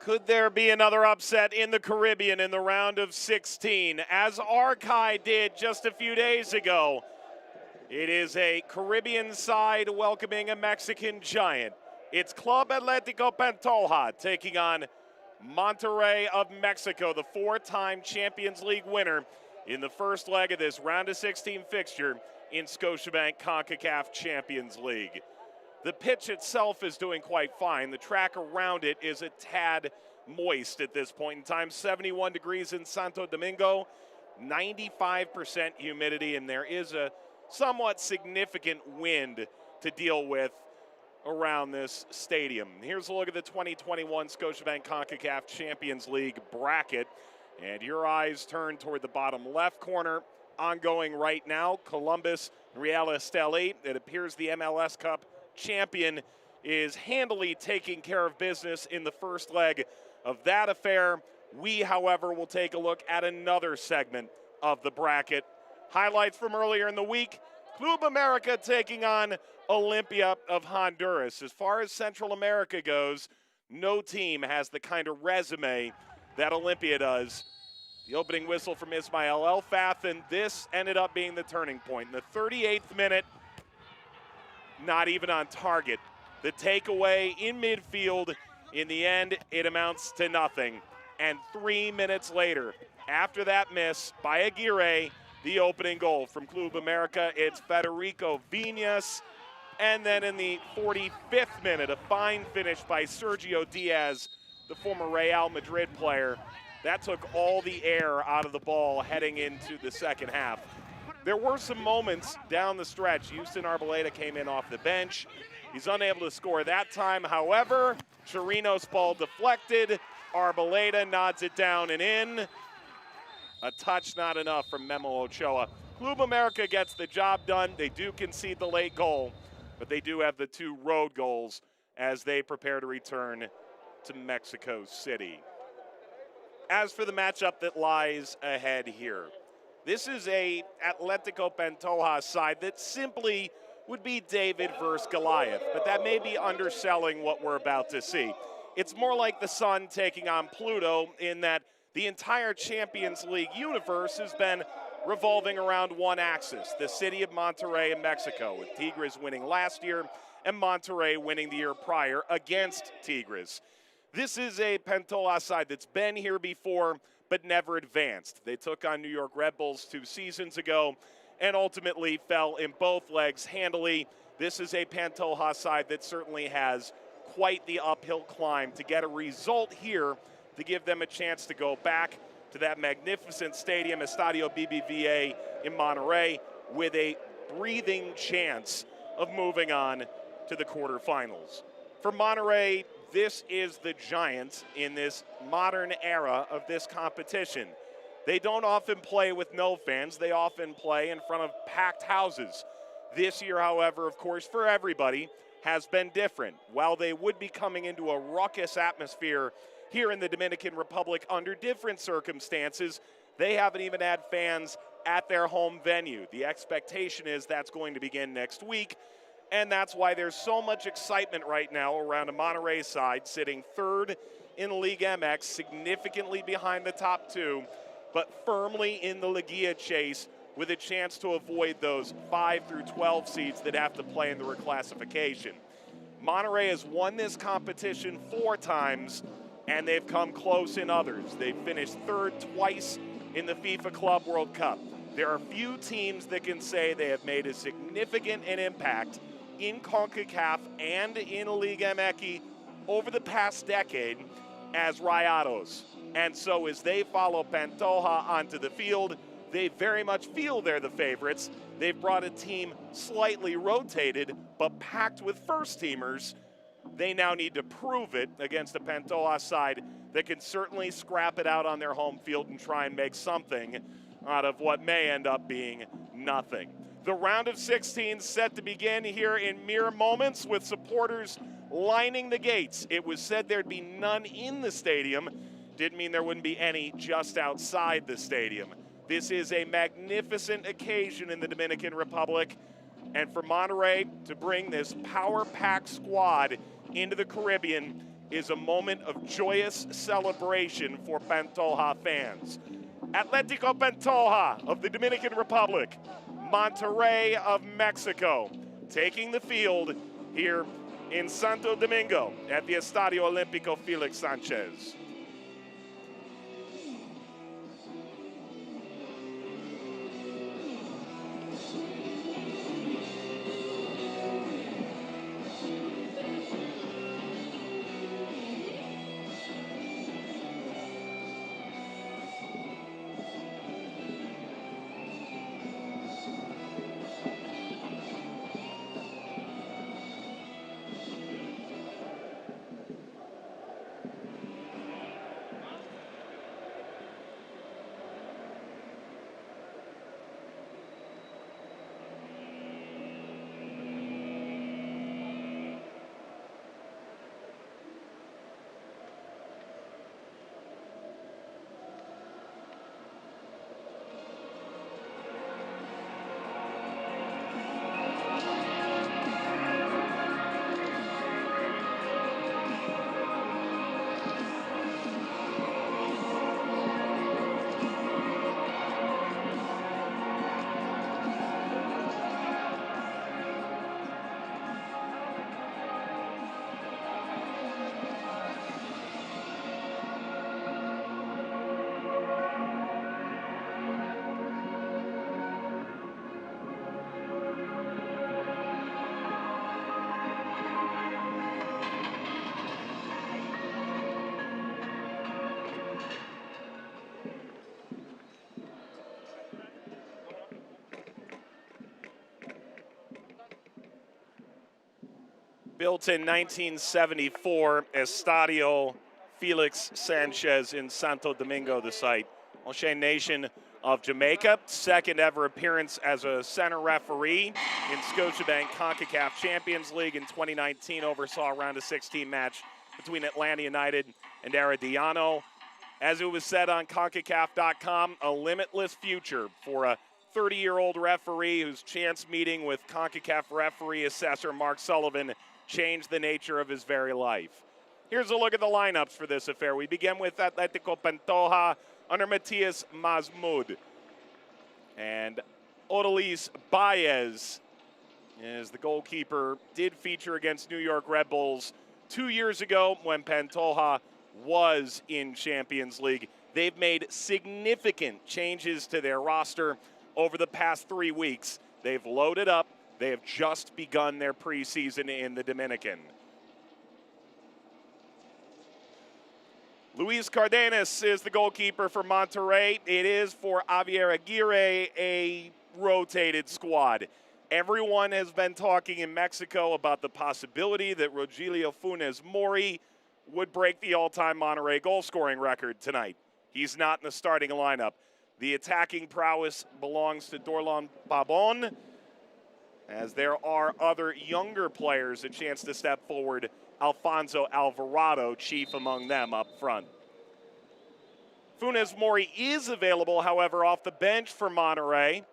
Could there be another upset in the Caribbean in the round of 16? As Arcai did just a few days ago, it is a Caribbean side welcoming a Mexican giant. It's Club Atletico Pantoja taking on Monterrey of Mexico, the four-time Champions League winner in the first leg of this round of 16 fixture in Scotiabank Concacaf Champions League. The pitch itself is doing quite fine. The track around it is a tad moist at this point in time. 71 degrees in Santo Domingo, 95% humidity, and there is a somewhat significant wind to deal with around this stadium. Here's a look at the 2021 Scotiabank Concacaf Champions League bracket, and your eyes turn toward the bottom left corner. Ongoing right now, Columbus, Real Esteli. It appears the MLS Cup champion is handily taking care of business in the first leg of that affair. We, however, will take a look at another segment of the bracket. Highlights from earlier in the week: Club America taking on Olympia of Honduras. As far as Central America goes, no team has the kind of resume that Olympia does. The opening whistle from Ismael Elfath, and this ended up being the turning point. In the 38th minute, not even on target. The takeaway in midfield, in the end, it amounts to nothing. And 3 minutes later, after that miss by Aguirre, the opening goal from Club America, it's Federico Viñas. And then in the 45th minute, a fine finish by Sergio Diaz, the former Real Madrid player. That took all the air out of the ball heading into the second half. There were some moments down the stretch. Houston Arboleda came in off the bench. He's unable to score that time. However, Chirinos' ball deflected. Arboleda nods it down and in. A touch not enough from Memo Ochoa. Club America gets the job done. They do concede the late goal, but they do have the two road goals as they prepare to return to Mexico City. As for the matchup that lies ahead here, this is a Atletico Pantoja side that simply would be David versus Goliath, but that may be underselling what we're about to see. It's more like the sun taking on Pluto in that the entire Champions League universe has been revolving around one axis, the city of Monterrey in Mexico, with Tigres winning last year and Monterrey winning the year prior against Tigres. This is a Pantoja side that's been here before but never advanced. They took on New York Red Bulls 2 seasons ago and ultimately fell in both legs handily. This is a Pantoja side that certainly has quite the uphill climb to get a result here to give them a chance to go back to that magnificent stadium, Estadio BBVA in Monterrey, with a breathing chance of moving on to the quarterfinals. For Monterrey, this is the giants in this modern era of this competition. They don't often play with no fans. They often play in front of packed houses. This year, however, of course, for everybody, has been different. While they would be coming into a raucous atmosphere here in the Dominican Republic under different circumstances, they haven't even had fans at their home venue. The expectation is that's going to begin next week, and that's why there's so much excitement right now around a Monterrey side sitting third in League MX, significantly behind the top two, but firmly in the Liguilla chase with a chance to avoid those 5 through 12 seeds that have to play in the reclassification. Monterrey has won this competition 4 times, and they've come close in others. They've finished third twice in the FIFA Club World Cup. There are few teams that can say they have made a significant impact in CONCACAF and in Liga MX over the past decade as Rayados. And so as they follow Pantoja onto the field, they very much feel they're the favorites. They've brought a team slightly rotated, but packed with first-teamers. They now need to prove it against a Pantoja side that can certainly scrap it out on their home field and try and make something out of what may end up being nothing. The round of 16 set to begin here in mere moments with supporters lining the gates. It was said there'd be none in the stadium. Didn't mean there wouldn't be any just outside the stadium. This is a magnificent occasion in the Dominican Republic, and for Monterrey to bring this power-packed squad into the Caribbean is a moment of joyous celebration for Pantoja fans. Atletico Pantoja of the Dominican Republic, Monterrey of Mexico, taking the field here in Santo Domingo at the Estadio Olímpico Felix Sanchez. Built in 1974, Estadio Felix Sanchez in Santo Domingo, the site. O'Shea Nation of Jamaica, second ever appearance as a center referee in Scotiabank Concacaf Champions League in 2019, oversaw a round of 16 match between Atlanta United and Herediano. As it was said on CONCACAF.com, a limitless future for a 30-year-old referee whose chance meeting with CONCACAF referee assessor Mark Sullivan changed the nature of his very life. Here's a look at the lineups for this affair. We begin with Atletico Pantoja under Matias Mazmud. And Odalis Baez as the goalkeeper did feature against New York Red Bulls 2 years ago when Pantoja was in Champions League. They've made significant changes to their roster over the past 3 weeks. They've loaded up. They have just begun their preseason in the Dominican. Luis Cardenas is the goalkeeper for Monterrey. It is for Javier Aguirre a rotated squad. Everyone has been talking in Mexico about the possibility that Rogelio Funes Mori would break the all-time Monterrey goal-scoring record tonight. He's not in the starting lineup. The attacking prowess belongs to Dorlan Pabon, as there are other younger players a chance to step forward. Alfonso Alvarado, chief among them up front. Funes Mori is available, however, off the bench for Monterrey,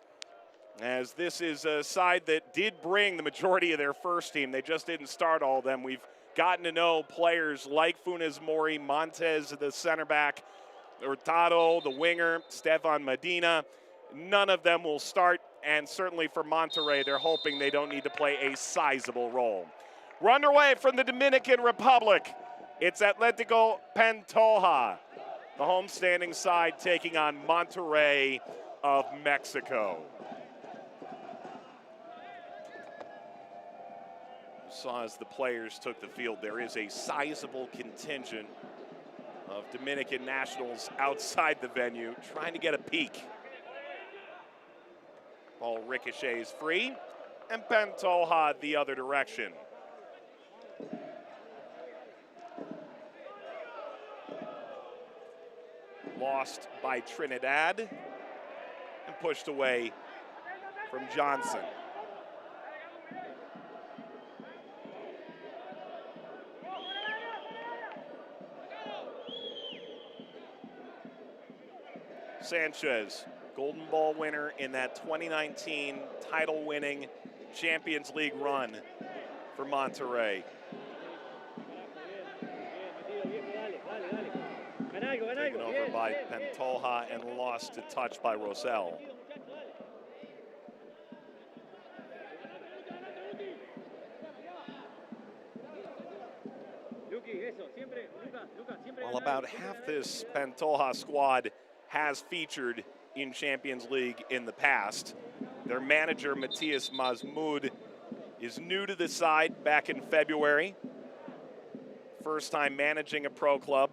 as this is a side that did bring the majority of their first team. They just didn't start all of them. We've gotten to know players like Funes Mori, Montez, the center back, Hurtado, the winger, Stefan Medina. None of them will start, and certainly for Monterrey, they're hoping they don't need to play a sizable role. We're underway from the Dominican Republic. It's Atletico Pantoja, the homestanding side taking on Monterrey of Mexico. You saw as the players took the field, there is a sizable contingent of Dominican nationals outside the venue trying to get a peek. Ball ricochets free, and Pantoja the other direction. Lost by Trinidad and pushed away from Johnson. Sanchez, Golden Ball winner in that 2019 title-winning Champions League run for Monterrey. by Pantoja and lost to touch by Rosell. Well, about half this Pantoja squad has featured in Champions League in the past. Their manager, Matthias Mazmud, is new to the side back in February. First time managing a pro club.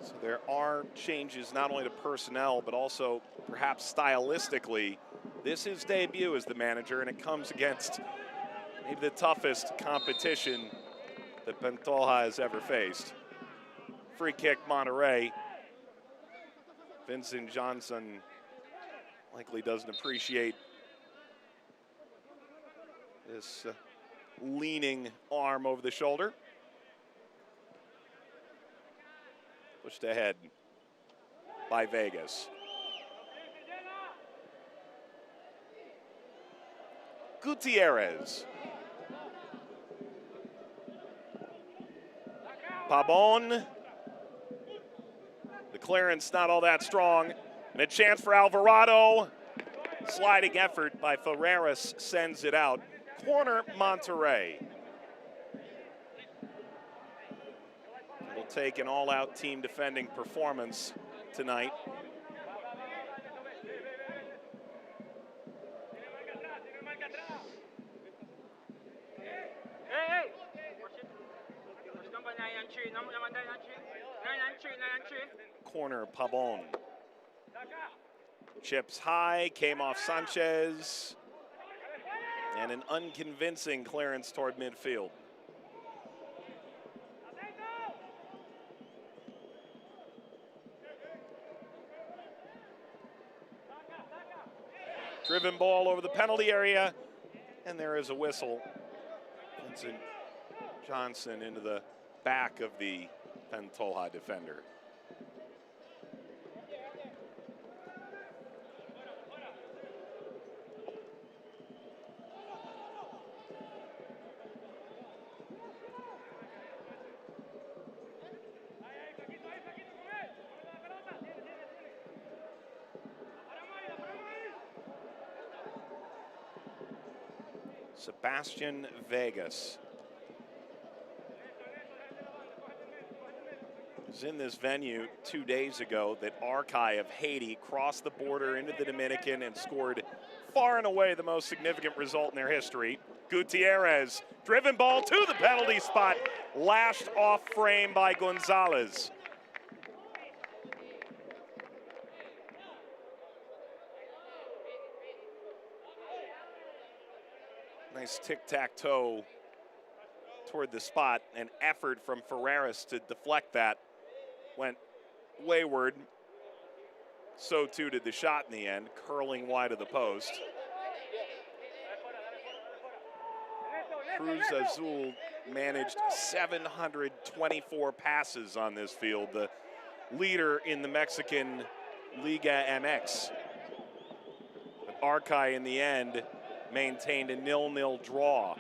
So there are changes not only to personnel, but also perhaps stylistically. This is his debut as the manager, and it comes against maybe the toughest competition that Pantoja has ever faced. Free kick, Monterrey. Vincent Johnson likely doesn't appreciate this leaning arm over the shoulder. Pushed ahead by Vegas. Gutierrez. Pabon. The clearance not all that strong. And a chance for Alvarado. Sliding effort by Ferreras sends it out. Corner, Monterrey. It'll take an all-out team defending performance tonight. Corner, Pabon. Chips high, came off Sanchez. And an unconvincing clearance toward midfield. Driven ball over the penalty area, and there is a whistle. Vincent Johnson into the back of the Pantoja defender. Sebastian Vegas was in this venue 2 days ago that Arcai of Haiti crossed the border into the Dominican and scored far and away the most significant result in their history. Gutierrez, driven ball to the penalty spot, lashed off frame by Gonzalez. Nice tic-tac-toe toward the spot. An effort from Ferreras to deflect that went wayward. So too did the shot in the end, curling wide of the post. Cruz Azul managed 724 passes on this field, the leader in the Mexican Liga MX. But Arcai in the end maintained a 0-0 draw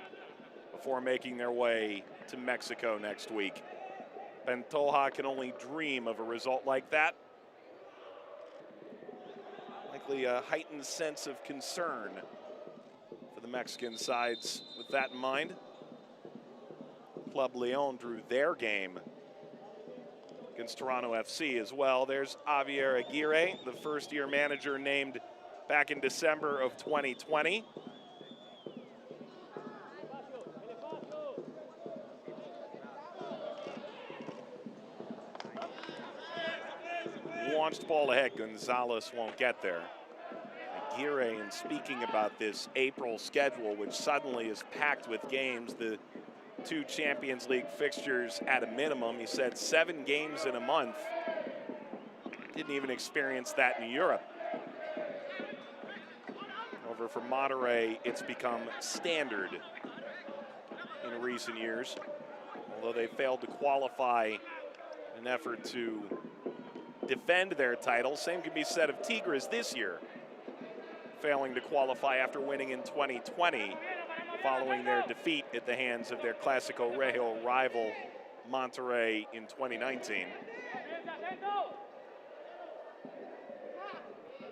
before making their way to Mexico next week. Pantoja can only dream of a result like that. Likely a heightened sense of concern for the Mexican sides with that in mind. Club Leon drew their game against Toronto FC as well. There's Javier Aguirre, the first-year manager named back in December of 2020. Launched ball ahead, Gonzalez won't get there. Aguirre, in speaking about this April schedule, which suddenly is packed with games, the 2 Champions League fixtures at a minimum, he said 7 games in a month. Didn't even experience that in Europe. However, for Monterrey, it's become standard in recent years, although they failed to qualify in an effort to defend their title. Same can be said of Tigres this year, failing to qualify after winning in 2020 following their defeat at the hands of their Clásico Regio rival Monterrey in 2019.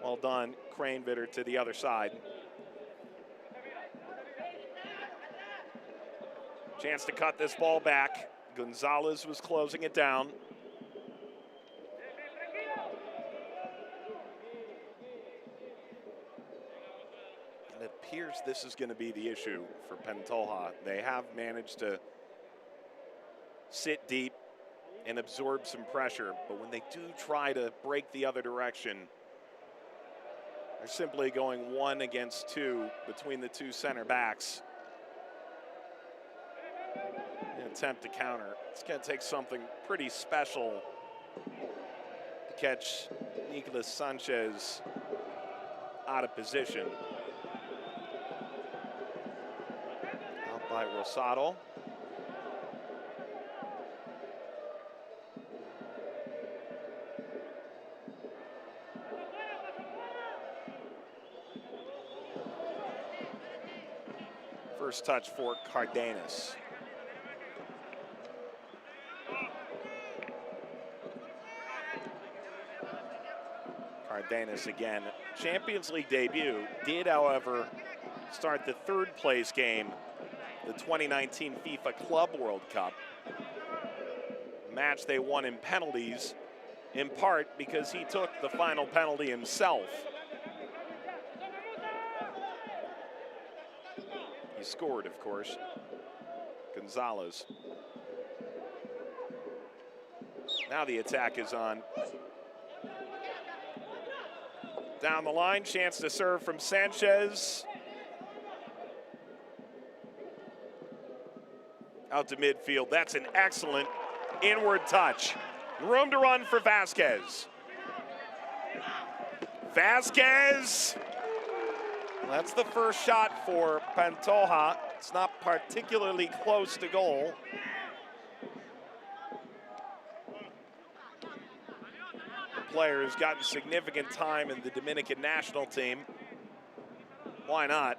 Well done, Kranevitter to the other side. Chance to cut this ball back. Gonzalez was closing it down. It appears this is going to be the issue for Pantoja. They have managed to sit deep and absorb some pressure, but when they do try to break the other direction, they're simply going 1 against 2 between the two center backs. An attempt to counter. It's going to take something pretty special to catch Nicolas Sanchez out of position. Out by Rosado. First touch for Cardenas. Cardenas again, Champions League debut, did however start the third place game, the 2019 FIFA Club World Cup. Match they won in penalties, in part because he took the final penalty himself. He scored, of course, Gonzalez. Now the attack is on. Down the line, chance to serve from Sanchez. Out to midfield, that's an excellent inward touch. Room to run for Vasquez. Vasquez! That's the first shot for Pantoja. It's not particularly close to goal. The player has gotten significant time in the Dominican national team. Why not?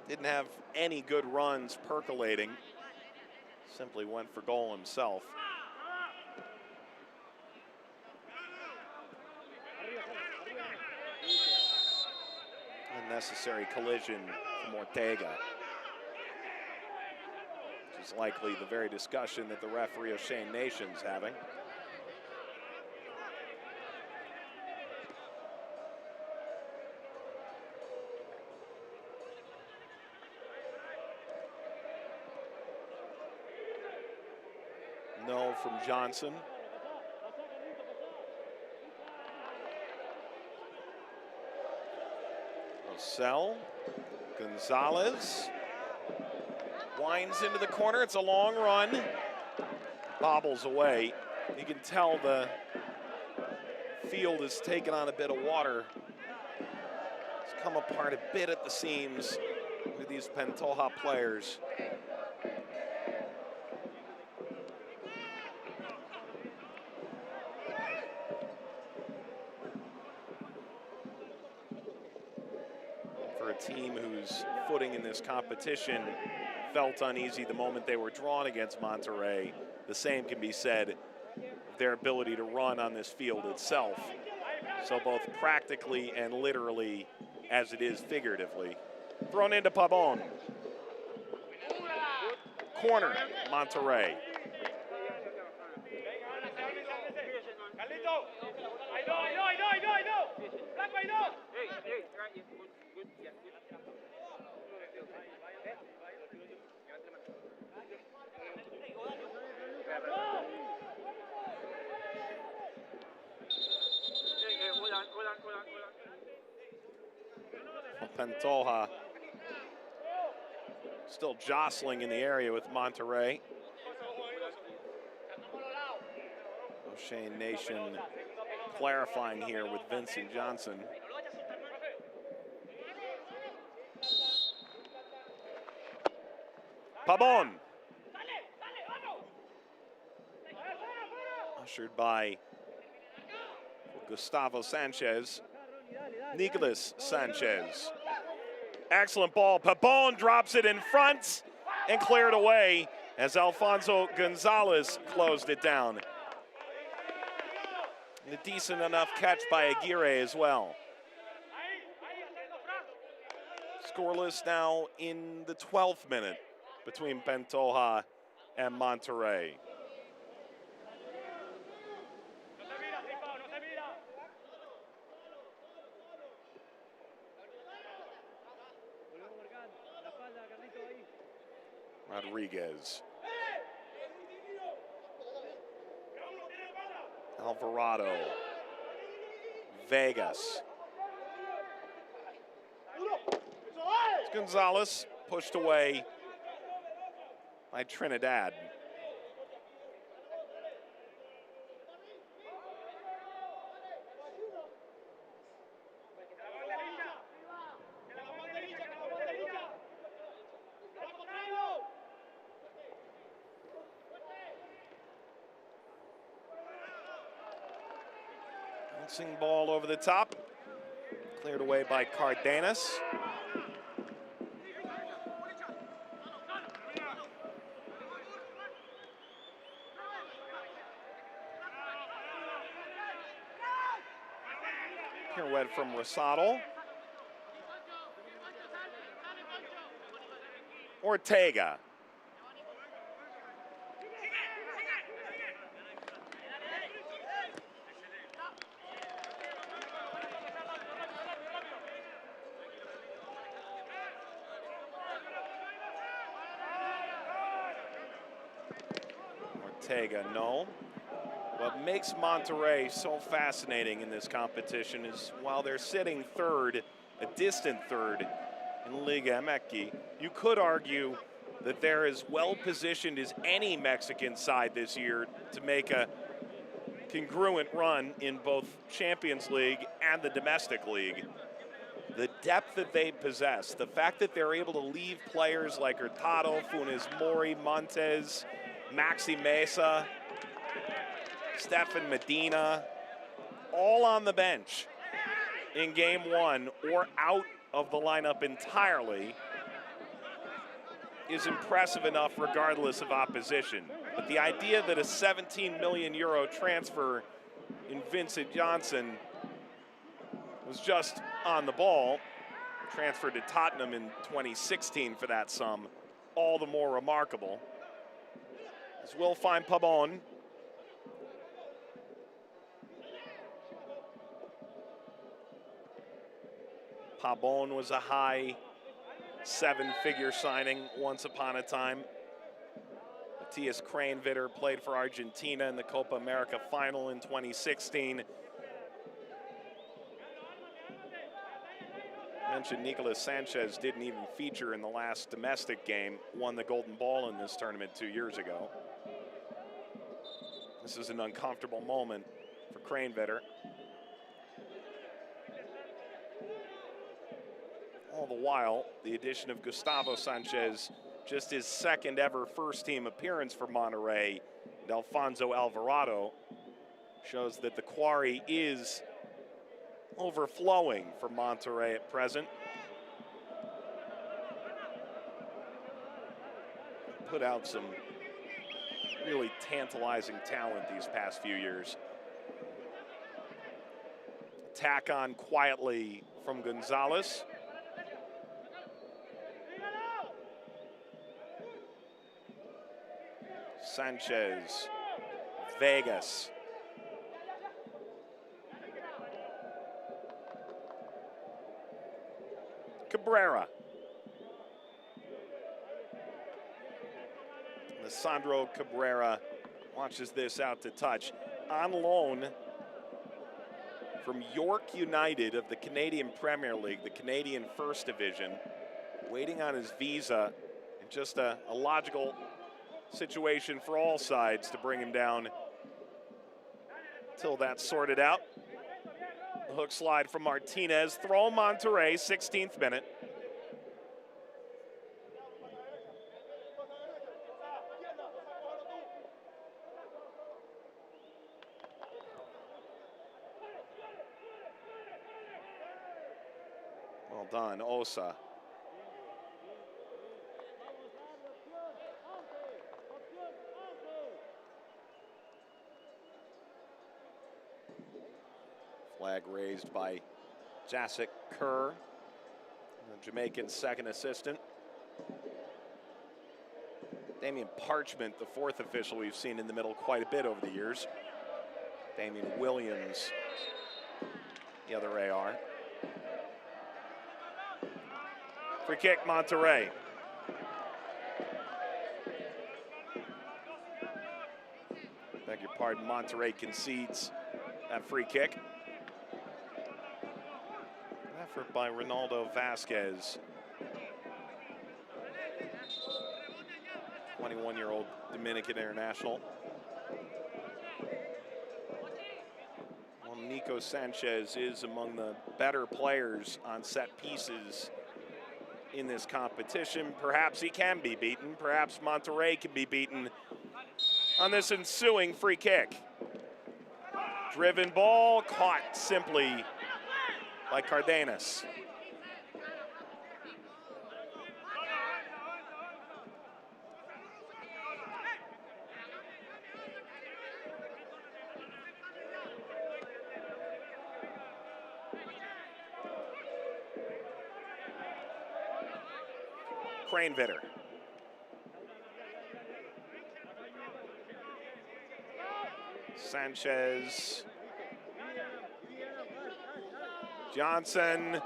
Didn't have any good runs percolating. Simply went for goal himself. Unnecessary collision from Ortega, which is likely the very discussion that the referee O'Shane Nation's having. No from Johnson. Sell. Gonzalez winds into the corner. It's a long run. Bobbles away. You can tell the field has taken on a bit of water. It's come apart a bit at the seams with these Pantoja players. Team whose footing in this competition felt uneasy the moment they were drawn against Monterrey. The same can be said of their ability to run on this field itself. So both practically and literally, as it is figuratively. Thrown into Pabon. Corner, Monterrey. Pantoja still jostling in the area with Monterrey. O'Shane Nation clarifying here with Vincent Johnson. Pabon. Ushered by Gustavo Sanchez. Nicolas Sanchez. Excellent ball. Pabon drops it in front and cleared away as Alfonso Gonzalez closed it down. And a decent enough catch by Aguirre as well. Scoreless now in the 12th minute between Pantoja and Monterrey. Rodriguez. Alvarado. Vegas. Gonzalez pushed away by Trinidad. Bouncing ball over the top. Cleared away by Cardenas. Pirouette from Rosado. Ortega. Ortega, no. What makes Monterrey so fascinating in this competition is while they're sitting third, a distant third in Liga MX, you could argue that they're as well positioned as any Mexican side this year to make a congruent run in both Champions League and the domestic league. The depth that they possess, the fact that they're able to leave players like Hurtado, Funes Mori, Montes, Maxi Mesa, Stefan Medina, all on the bench in game one or out of the lineup entirely is impressive enough regardless of opposition. But the idea that a 17 million euro transfer in Vincent Janssen was just on the ball, transferred to Tottenham in 2016 for that sum, all the more remarkable. As we'll find Pabon. Pabon was a high seven-figure signing once upon a time. Matthias Kranvitter played for Argentina in the Copa America final in 2016. Mentioned Nicolas Sanchez didn't even feature in the last domestic game, won the Golden Ball in this tournament 2 years ago. This is an uncomfortable moment for Kranvitter. All the while, the addition of Gustavo Sanchez, just his second ever first team appearance for Monterrey, and Alfonso Alvarado, shows that the quarry is overflowing for Monterrey at present. Put out some really tantalizing talent these past few years. Tack on quietly from Gonzalez. Sanchez, Vegas. Cabrera. Alessandro Cabrera launches this out to touch. On loan from York United of the Canadian Premier League, the Canadian First Division, waiting on his visa, and just a logical situation for all sides to bring him down till that's sorted out. The hook slide from Martinez, throw Monterrey, 16th minute. Well done, Osa. Flag raised by Jacek Kerr, the Jamaican second assistant. Damian Parchment, the fourth official we've seen in the middle quite a bit over the years. Damian Williams, the other AR. Free kick, Monterrey. Beg your pardon, Monterrey concedes that free kick. An effort by Ronaldo Vasquez. 21-year-old Dominican international. Well, Nico Sanchez is among the better players on set pieces in this competition. Perhaps he can be beaten. Perhaps Monterrey can be beaten on this ensuing free kick. Driven ball, caught simply by Cardenas. Cranevitter. Sanchez. Johnson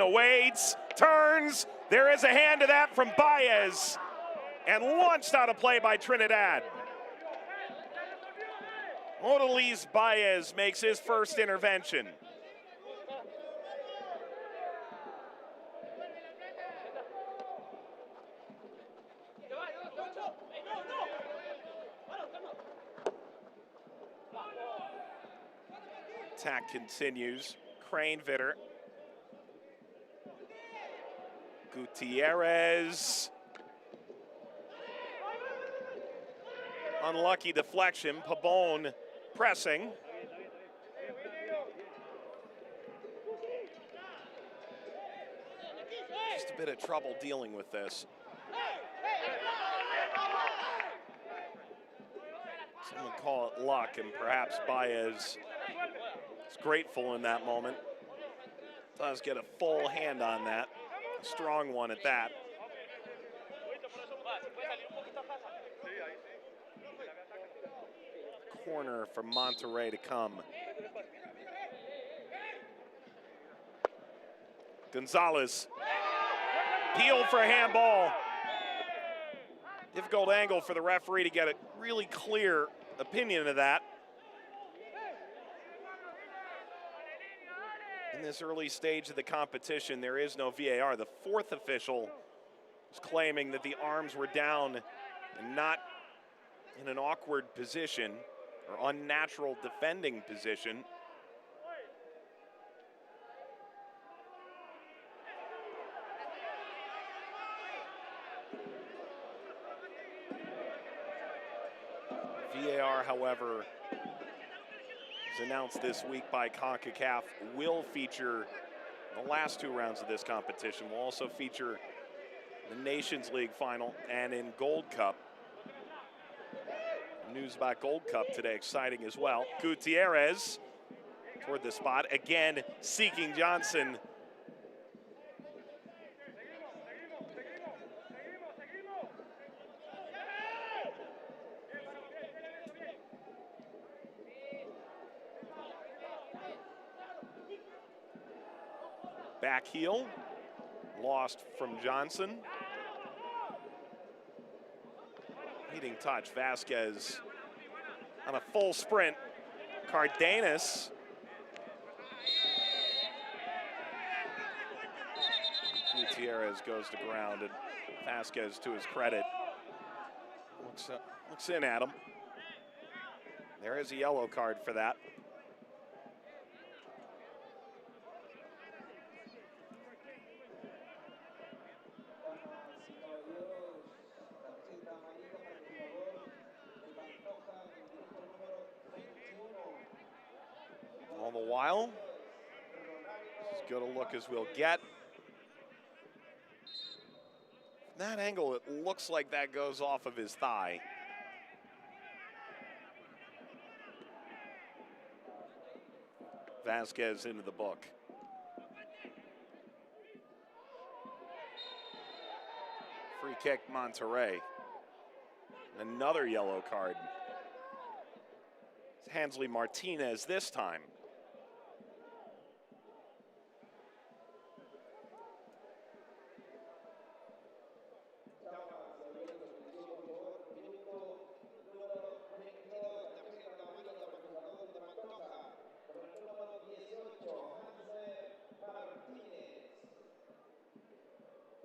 awaits, turns. There is a hand to that from Baez, and launched out of play by Trinidad. Odalise Baez makes his first intervention. Attack continues. Cranevitter. Gutierrez. Unlucky deflection. Pabon pressing. Just a bit of trouble dealing with this. Someone call it luck, and perhaps Baez is grateful in that moment. Does get a full hand on that. A strong one at that. Corner for Monterrey to come. Gonzalez. Peeled for a handball. Difficult angle for the referee to get a really clear opinion of that. In this early stage of the competition, there is no VAR. The fourth official is claiming that the arms were down and not in an awkward position or unnatural defending position. VAR, however, as announced this week by Concacaf, will feature the last two rounds of this competition. Will also feature the Nations League final and in Gold Cup. News about Gold Cup today, exciting as well. Gutierrez toward the spot, again seeking Johnson. Back heel, lost from Johnson. Leading touch, Vasquez on a full sprint. Cardenas. Gutierrez goes to ground, and Vasquez, to his credit, looks in at him. There is a yellow card for that. All the while, as good a look as we'll get. That angle, it looks like that goes off of his thigh. Vasquez into the book. Free kick, Monterrey. Another yellow card. It's Hansley Martinez this time.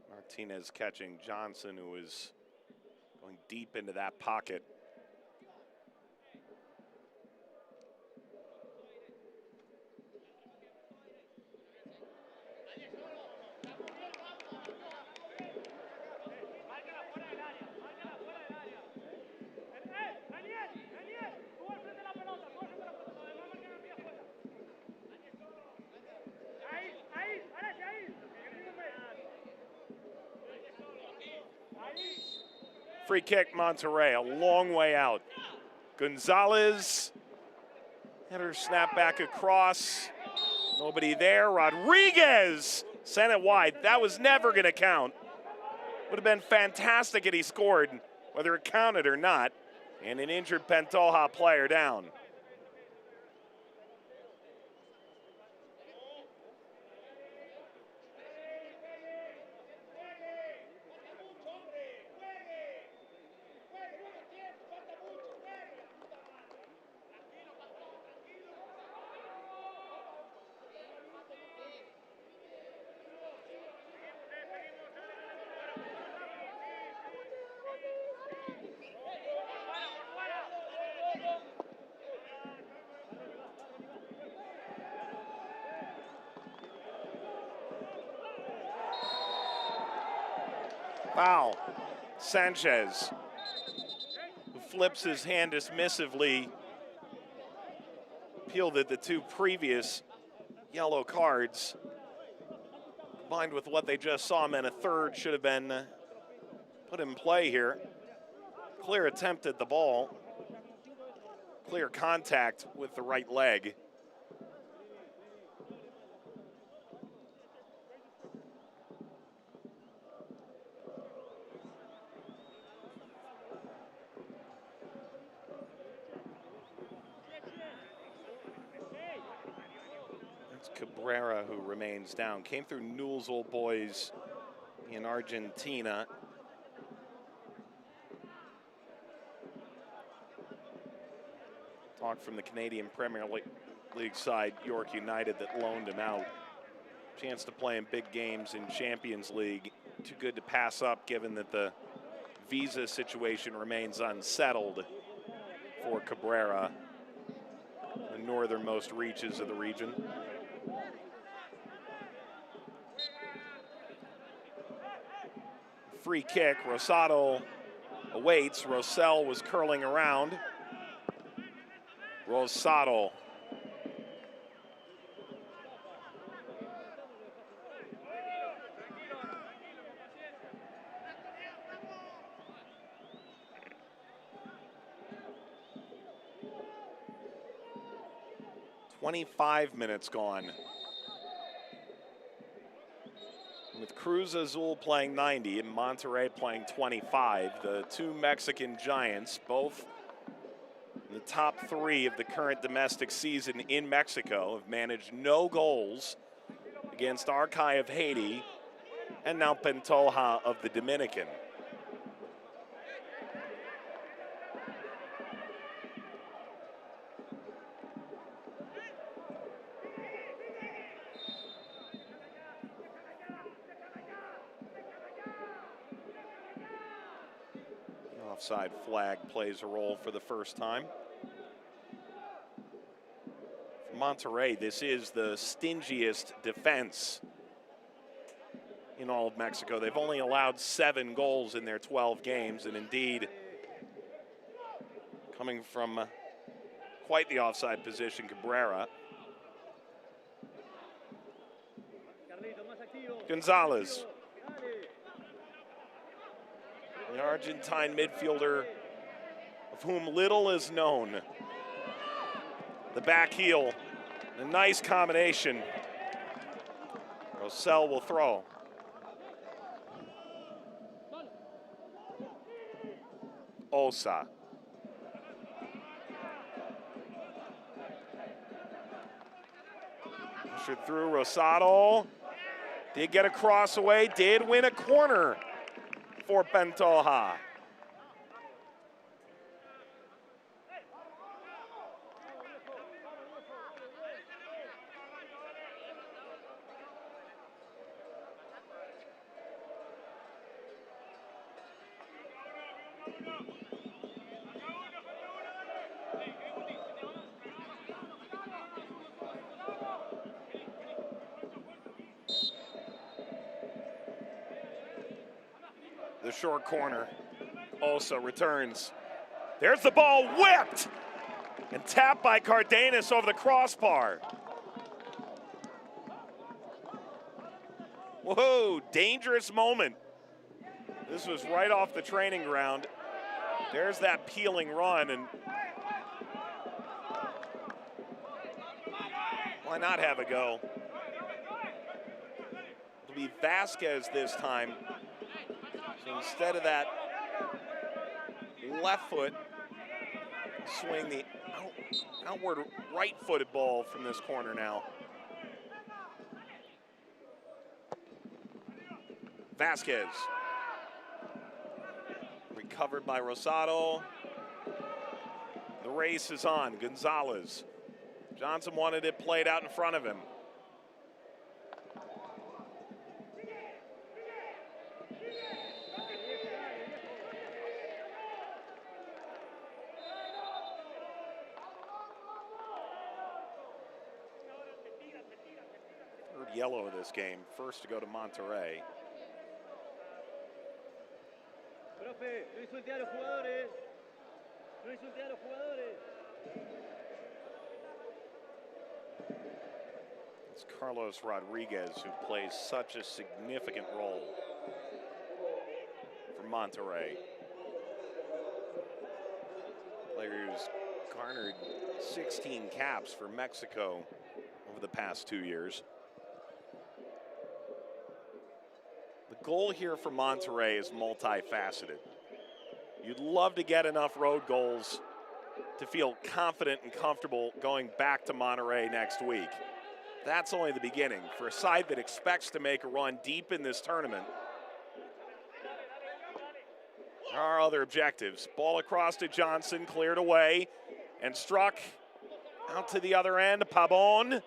Martinez catching Johnson, who was going deep into that pocket. Free kick, Monterrey, a long way out. Gonzalez, header snap back across. Nobody there. Rodriguez sent it wide. That was never going to count. Would have been fantastic if he scored, whether it counted or not. And an injured Pantoja player down. Foul. Sanchez, who flips his hand dismissively, appealed that the two previous yellow cards, combined with what they just saw, meant a third should have been put in play here. Clear attempt at the ball, clear contact with the right leg. Cabrera, who remains down, came through Newell's Old Boys in Argentina. Talk from the Canadian Premier League side, York United, that loaned him out. Chance to play in big games in Champions League. Too good to pass up, given that the visa situation remains unsettled for Cabrera, the northernmost reaches of the region. Free kick, Rosado awaits. Rosell was curling around. Rosado. "25 minutes gone. With Cruz Azul playing 90 and Monterrey playing 25, the two Mexican giants, both in the top three of the current domestic season in Mexico, have managed no goals against Arcai of Haiti and now Pantoja of the Dominican. Offside flag plays a role for the first time. For Monterrey, this is the stingiest defense in all of Mexico. They've only allowed 7 goals in their 12 games, and indeed, coming from quite the offside position, Cabrera. Gonzalez. The Argentine midfielder of whom little is known. The back heel A nice combination. Rosell will throw. Osa. Pushed through Rosado. Did get a cross away, did win a corner for Pantoja. The short corner also returns. There's the ball whipped and tapped by Cardenas over the crossbar. Whoa, dangerous moment. This was right off the training ground. There's that peeling run, and why not have a go? It'll be Vasquez this time. So instead of that left foot, swing the outward right-footed ball from this corner now. Vasquez. Recovered by Rosado. The race is on. Gonzalez. Johnson wanted it played out in front of him. Third yellow of this game. First to go to Monterrey. Profe, no insulte a los jugadores. No insulte a los jugadores. It's Carlos Rodriguez who plays such a significant role for Monterrey. Player who's garnered 16 caps for Mexico over the past 2 years. The goal here for Monterrey is multifaceted. You'd love to get enough road goals to feel confident and comfortable going back to Monterrey next week. That's only the beginning. For a side that expects to make a run deep in this tournament, there are other objectives. Ball across to Johnson, cleared away, and struck out to the other end. Pabon.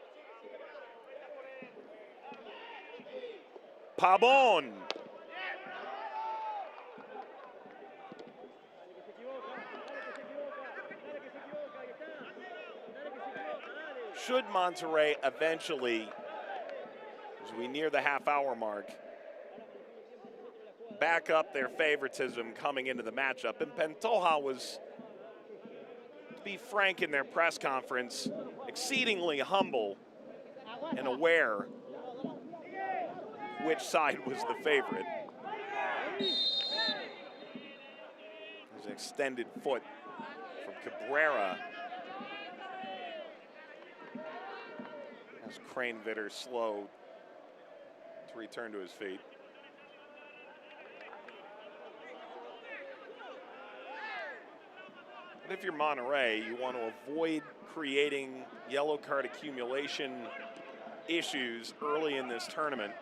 Pabon. Should Monterrey eventually, as we near the half-hour mark, back up their favoritism coming into the matchup? And Pantoja was, to be frank in their press conference, exceedingly humble and aware which side was the favorite. There's an extended foot from Cabrera. As Kranevitter slow to return to his feet. But if you're Monterrey, you want to avoid creating yellow card accumulation issues early in this tournament.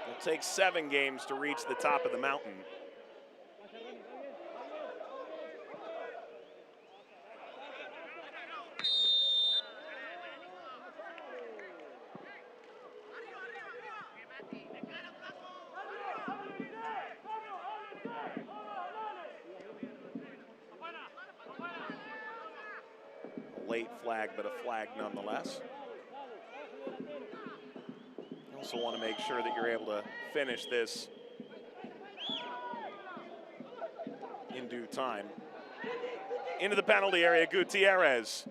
It'll take 7 games to reach the top of the mountain. Late flag, but a flag nonetheless. You also want to make sure that you're able to finish this in due time. Into the penalty area, Gutierrez.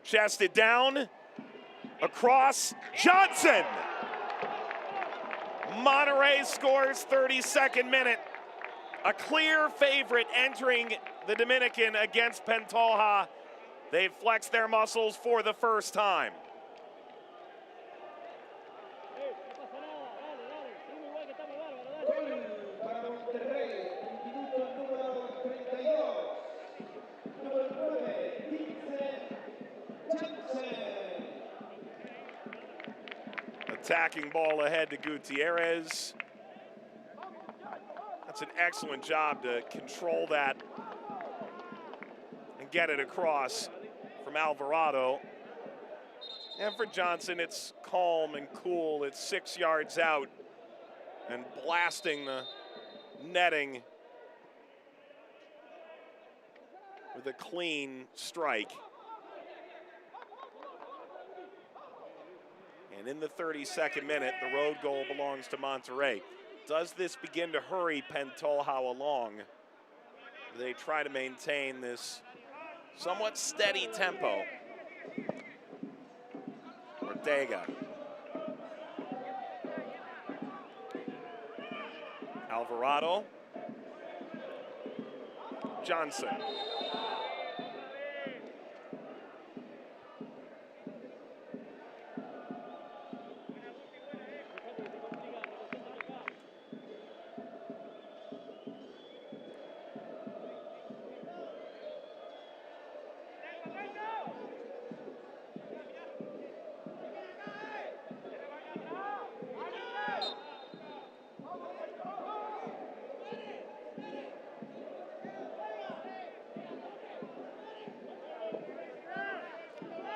Chested down, across, Johnson! Monterrey scores 32nd minute. A clear favorite entering the Dominican against Pantoja. They've flexed their muscles for the first time. No pasa nada, dale, dale. Seguimos igual que estamos bárbaros, dale. Gol para Monterrey, minuto número 32. Número 9, Attacking ball ahead to Gutierrez. That's an excellent job to control that and get it across from Alvarado. And for Johnson, it's calm and cool. It's 6 yards out and blasting the netting with a clean strike. And in the 32nd minute, the road goal belongs to Monterrey. Does this begin to hurry Pantoja along? They try to maintain this somewhat steady tempo. Ortega. Alvarado. Johnson.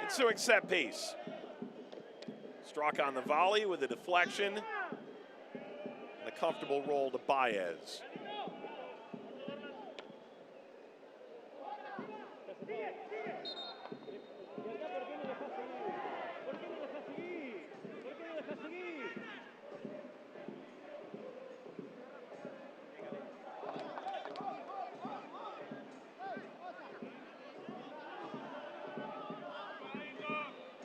Ensuing set piece. Struck on the volley with a deflection and a comfortable roll to Baez.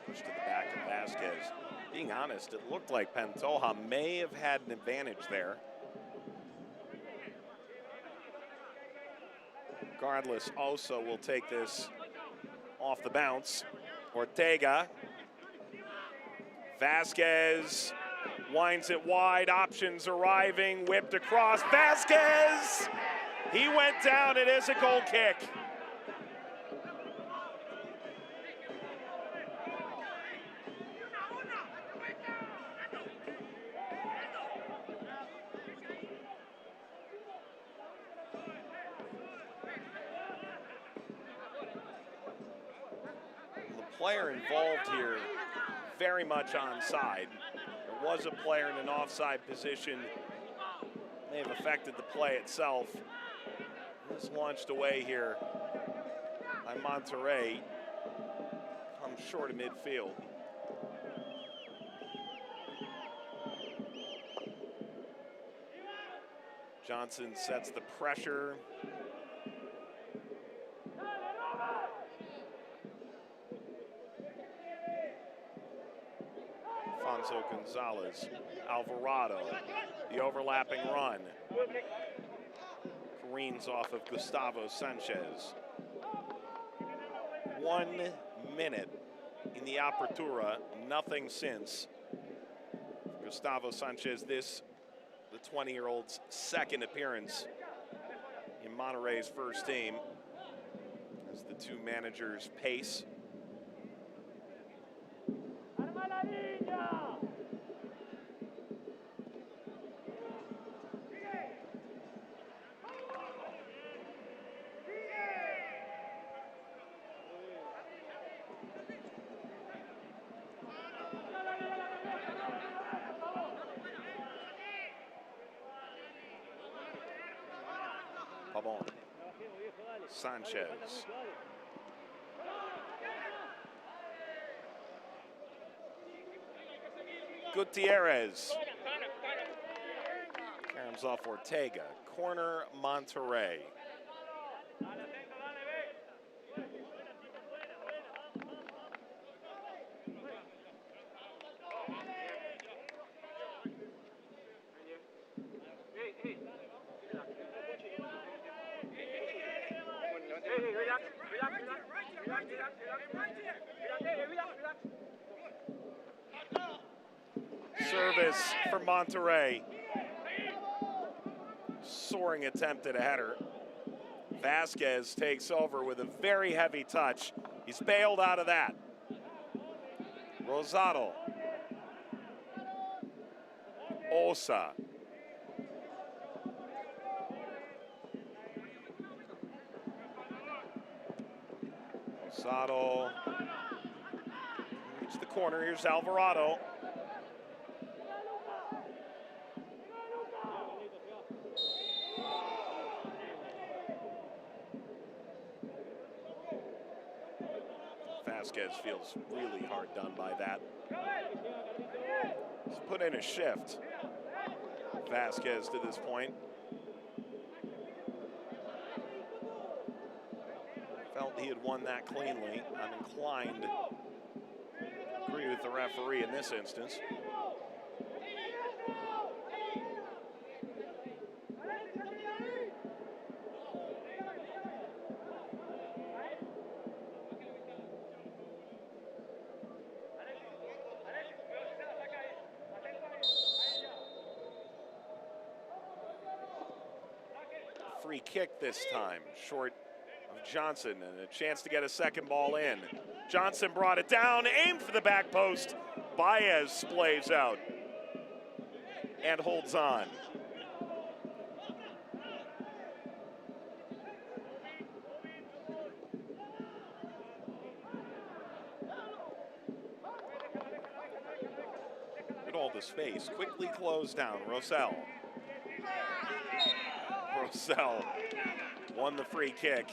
To the back of Vasquez. Being honest, it looked like Pantoja may have had an advantage there. Regardless, Oso will take this off the bounce. Ortega. Vasquez winds it wide, options arriving, whipped across. Vasquez! He went down, it is a goal kick. Player involved here very much onside. There was a player in an offside position. May have affected the play itself. It's launched away here by Monterrey. Comes short of midfield. Johnson sets the pressure. Gonzalez, Alvarado, the overlapping run. Careens off of Gustavo Sanchez. 1 minute in the Apertura, nothing since. Gustavo Sanchez, this, the 20-year-old's second appearance in Monterrey's first team, as the two managers pace. Pabon. Sanchez. Gutierrez. Caroms off Ortega. Corner, Monterrey. Service for Monterrey. Soaring attempt at a header. Vasquez takes over with a very heavy touch. He's bailed out of that. Rosado. Osa. Rosado. Reach the corner. Here's Alvarado. Vasquez feels really hard done by that. He's put in a shift. Vasquez to this point. Felt he had won that cleanly. I'm inclined to agree with the referee in this instance. Free kick this time, short of Johnson, and a chance to get a second ball in. Johnson brought it down, aimed for the back post. Baez splays out and holds on. Look at all the space, quickly closed down. Rosell won the free kick.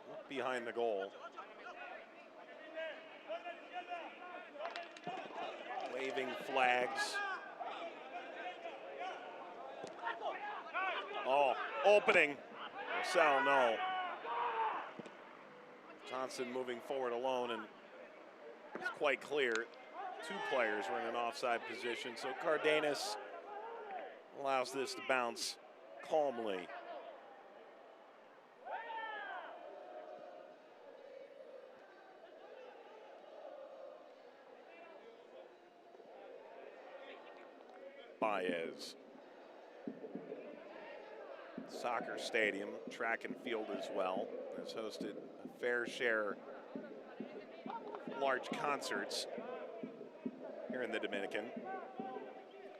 Look behind the goal. Waving flags. Oh, opening. Rosell, no. Johnson moving forward alone, and it's quite clear. Two players were in an offside position, so Cardenas allows this to bounce calmly. Baez. Soccer stadium, track and field as well, has hosted a fair share of large concerts here in the Dominican.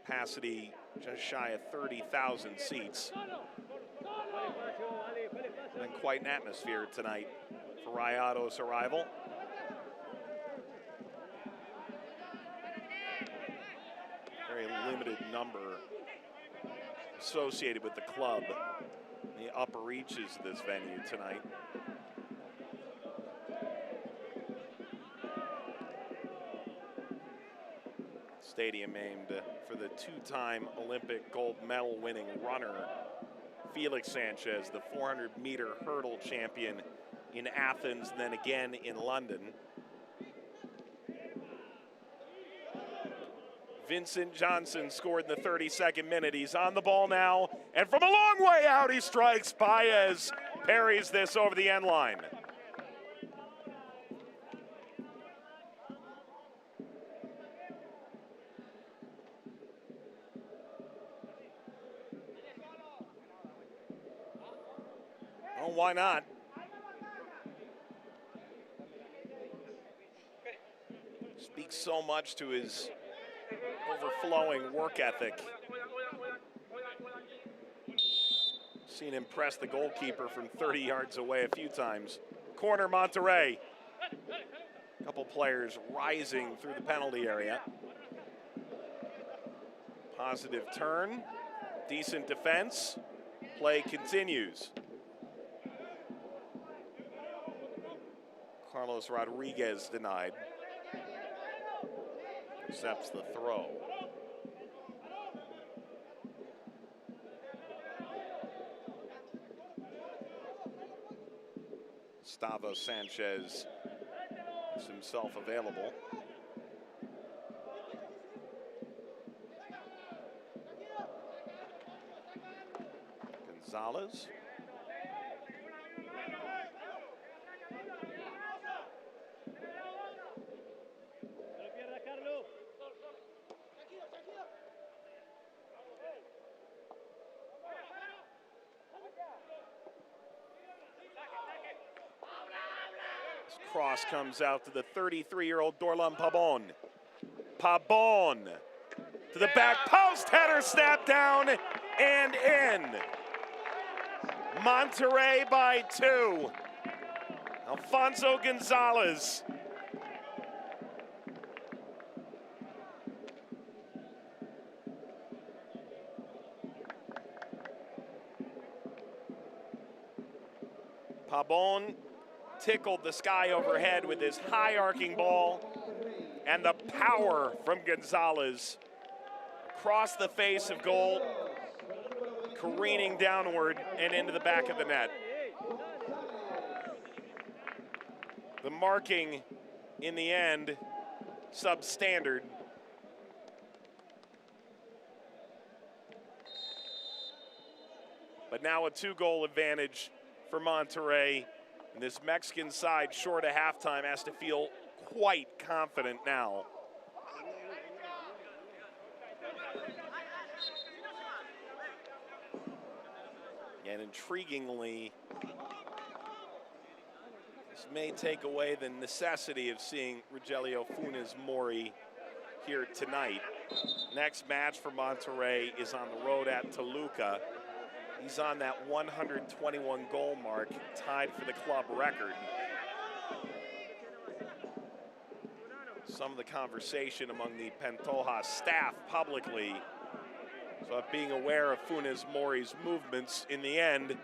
Capacity just shy of 30,000 seats. And quite an atmosphere tonight for Rayado's arrival. Very limited number associated with the club in the upper reaches of this venue tonight. Stadium named for the two-time Olympic gold medal winning runner Felix Sanchez, the 400-meter hurdle champion in Athens, and then again in London. Vincent Johnson scored in the 32nd minute. He's on the ball now, and from a long way out he strikes. Baez parries this over the end line. Oh, why not? Speaks so much to his overflowing work ethic. Seen him press the goalkeeper from 30 yards away a few times. Corner Monterrey. A couple players rising through the penalty area. Positive turn, decent defense. Play continues. Carlos Rodriguez denied. Accepts the throw. Gustavo Sanchez is himself available. Gonzalez. This cross comes out to the 33-year-old Dorlan Pabon. Pabon to the back post, header snap down and in. Monterrey by 2. Alfonso Gonzalez. Pabon tickled the sky overhead with his high arcing ball, and the power from Gonzalez across the face of goal, careening downward and into the back of the net. The marking in the end, substandard. But now a 2-goal advantage for Monterrey. And this Mexican side, short of halftime, has to feel quite confident now. And intriguingly, this may take away the necessity of seeing Rogelio Funes Mori here tonight. Next match for Monterrey is on the road at Toluca. He's on that 121 goal mark, tied for the club record. Some of the conversation among the Pantoja staff publicly, so being aware of Funes Mori's movements, in the end,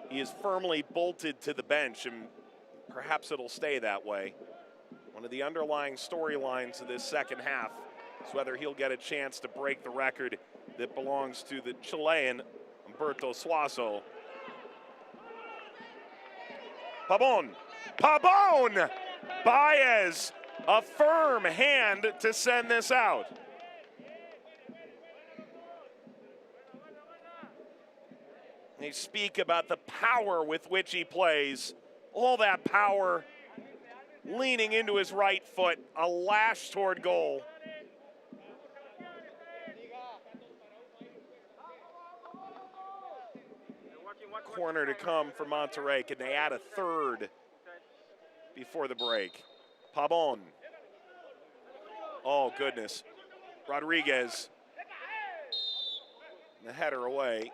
he is firmly bolted to the bench, and perhaps it'll stay that way. One of the underlying storylines of this second half is whether he'll get a chance to break the record that belongs to the Chilean Humberto Suazo. Pabon, Pabon! Baez, a firm hand to send this out. They speak about the power with which he plays. All that power leaning into his right foot, a lash toward goal. Corner to come for Monterrey. Can they add a third before the break? Pabon. Oh, goodness. Rodriguez. The header away.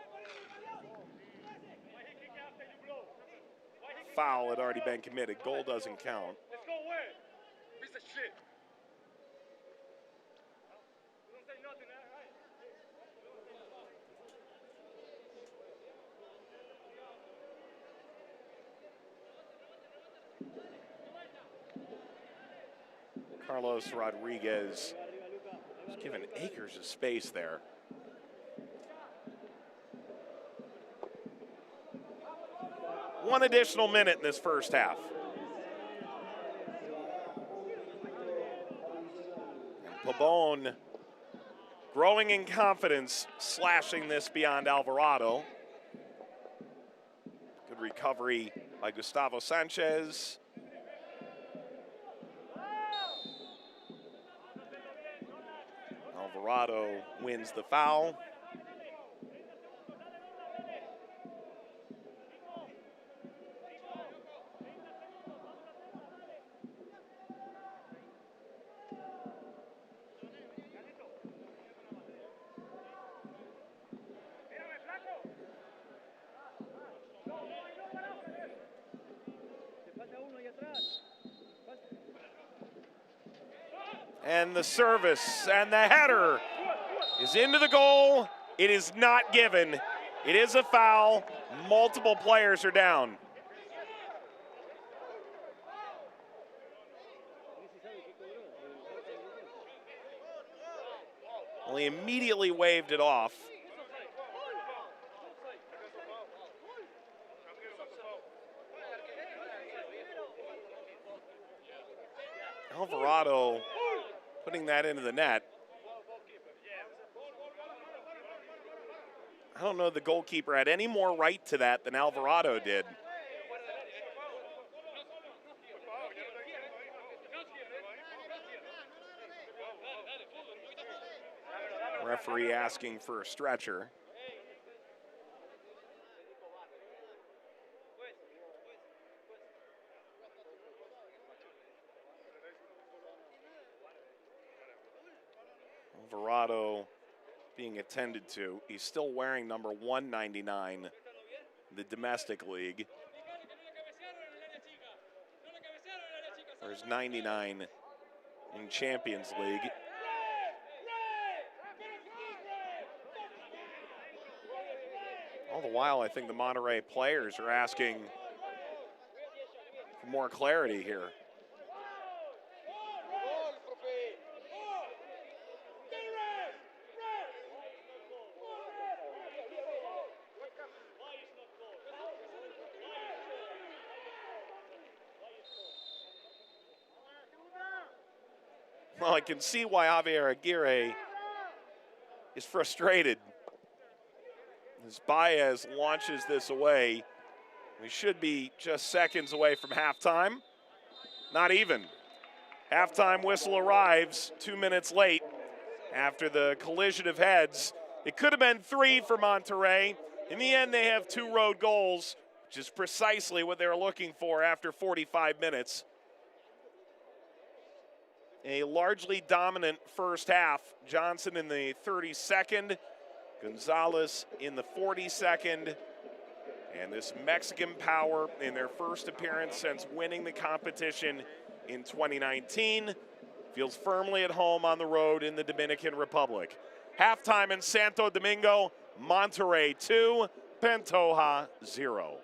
Foul had already been committed. Goal doesn't count. Carlos Rodriguez was given acres of space there. One additional minute in this first half. And Pabon growing in confidence, slashing this beyond Alvarado. Good recovery by Gustavo Sanchez. Alvarado wins the foul. And the service and the header is into the goal. It is not given. It is a foul. Multiple players are down. Well, he immediately waved it off. Alvarado putting that into the net. I don't know the goalkeeper had any more right to that than Alvarado did. Referee asking for a stretcher. Alvarado being attended to. He's still wearing number 199, the domestic league. There's 99 in Champions League. All the while, I think the Monterrey players are asking for more clarity here. Well, I can see why Javier Aguirre is frustrated. As Baez launches this away, we should be just seconds away from halftime. Not even. Halftime whistle arrives 2 minutes late after the collision of heads. It could have been 3 for Monterrey. In the end, they have 2 road goals, which is precisely what they were looking for after 45 minutes. A largely dominant first half. Johnson in the 32nd, Gonzalez in the 42nd, and this Mexican power in their first appearance since winning the competition in 2019 feels firmly at home on the road in the Dominican Republic. Halftime in Santo Domingo, Monterrey 2, Pantoja 0.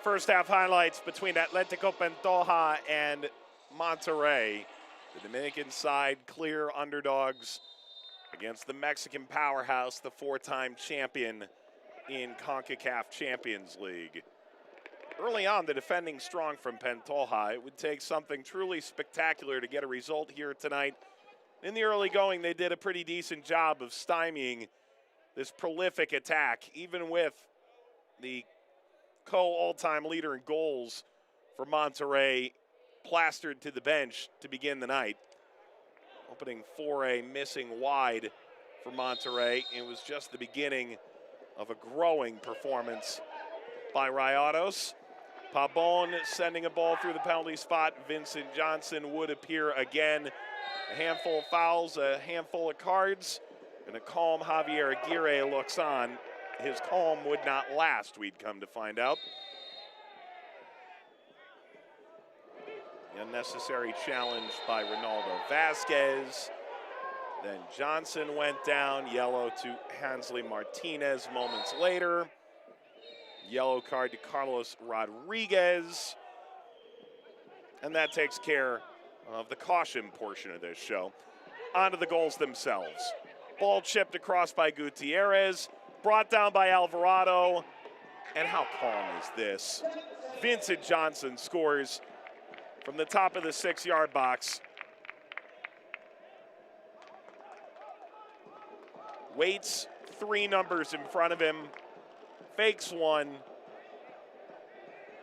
First half highlights between Atletico Pantoja and Monterrey. The Dominican side clear underdogs against the Mexican powerhouse, the four-time champion in CONCACAF Champions League. Early on, the defending strong from Pantoja. It would take something truly spectacular to get a result here tonight. In the early going, they did a pretty decent job of stymieing this prolific attack, even with the all-time leader in goals for Monterrey plastered to the bench to begin the night. Opening foray missing wide for Monterrey. It was just the beginning of a growing performance by Rayados. Pabon sending a ball through the penalty spot. Vincent Johnson would appear again. A handful of fouls, a handful of cards, and a calm Javier Aguirre looks on. His calm would not last, we'd come to find out. The unnecessary challenge by Ronaldo Vasquez. Then Johnson went down, yellow to Hansley Martinez moments later. Yellow card to Carlos Rodriguez. And that takes care of the caution portion of this show. On to the goals themselves. Ball chipped across by Gutierrez, brought down by Alvarado. And how calm is this? Vincent Johnson scores from the top of the 6-yard box. Waits 3 numbers in front of him, fakes one,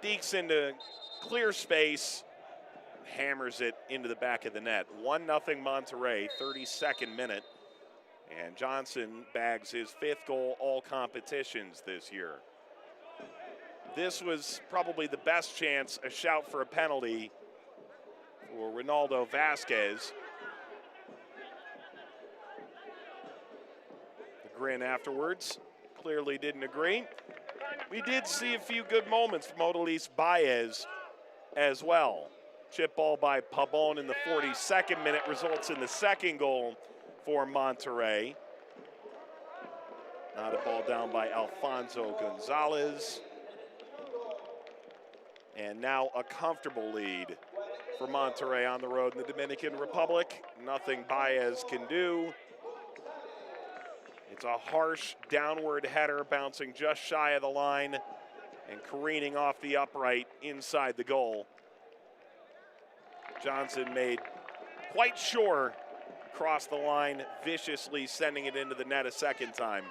dekes into clear space, hammers it into the back of the net. 1-0 Monterrey, 32nd minute, and Johnson bags his 5th goal all competitions this year. This was probably the best chance, a shout for a penalty for Ronaldo Vasquez. Grin afterwards, clearly didn't agree. We did see a few good moments from Odalys Baez as well. Chip ball by Pabon in the 42nd minute results in the 2nd goal for Monterrey. Now the ball down by Alfonso Gonzalez. And now a comfortable lead for Monterrey on the road in the Dominican Republic. Nothing Baez can do. It's a harsh downward header bouncing just shy of the line and careening off the upright inside the goal. Johnson made quite sure crossed the line, viciously sending it into the net a 2nd time.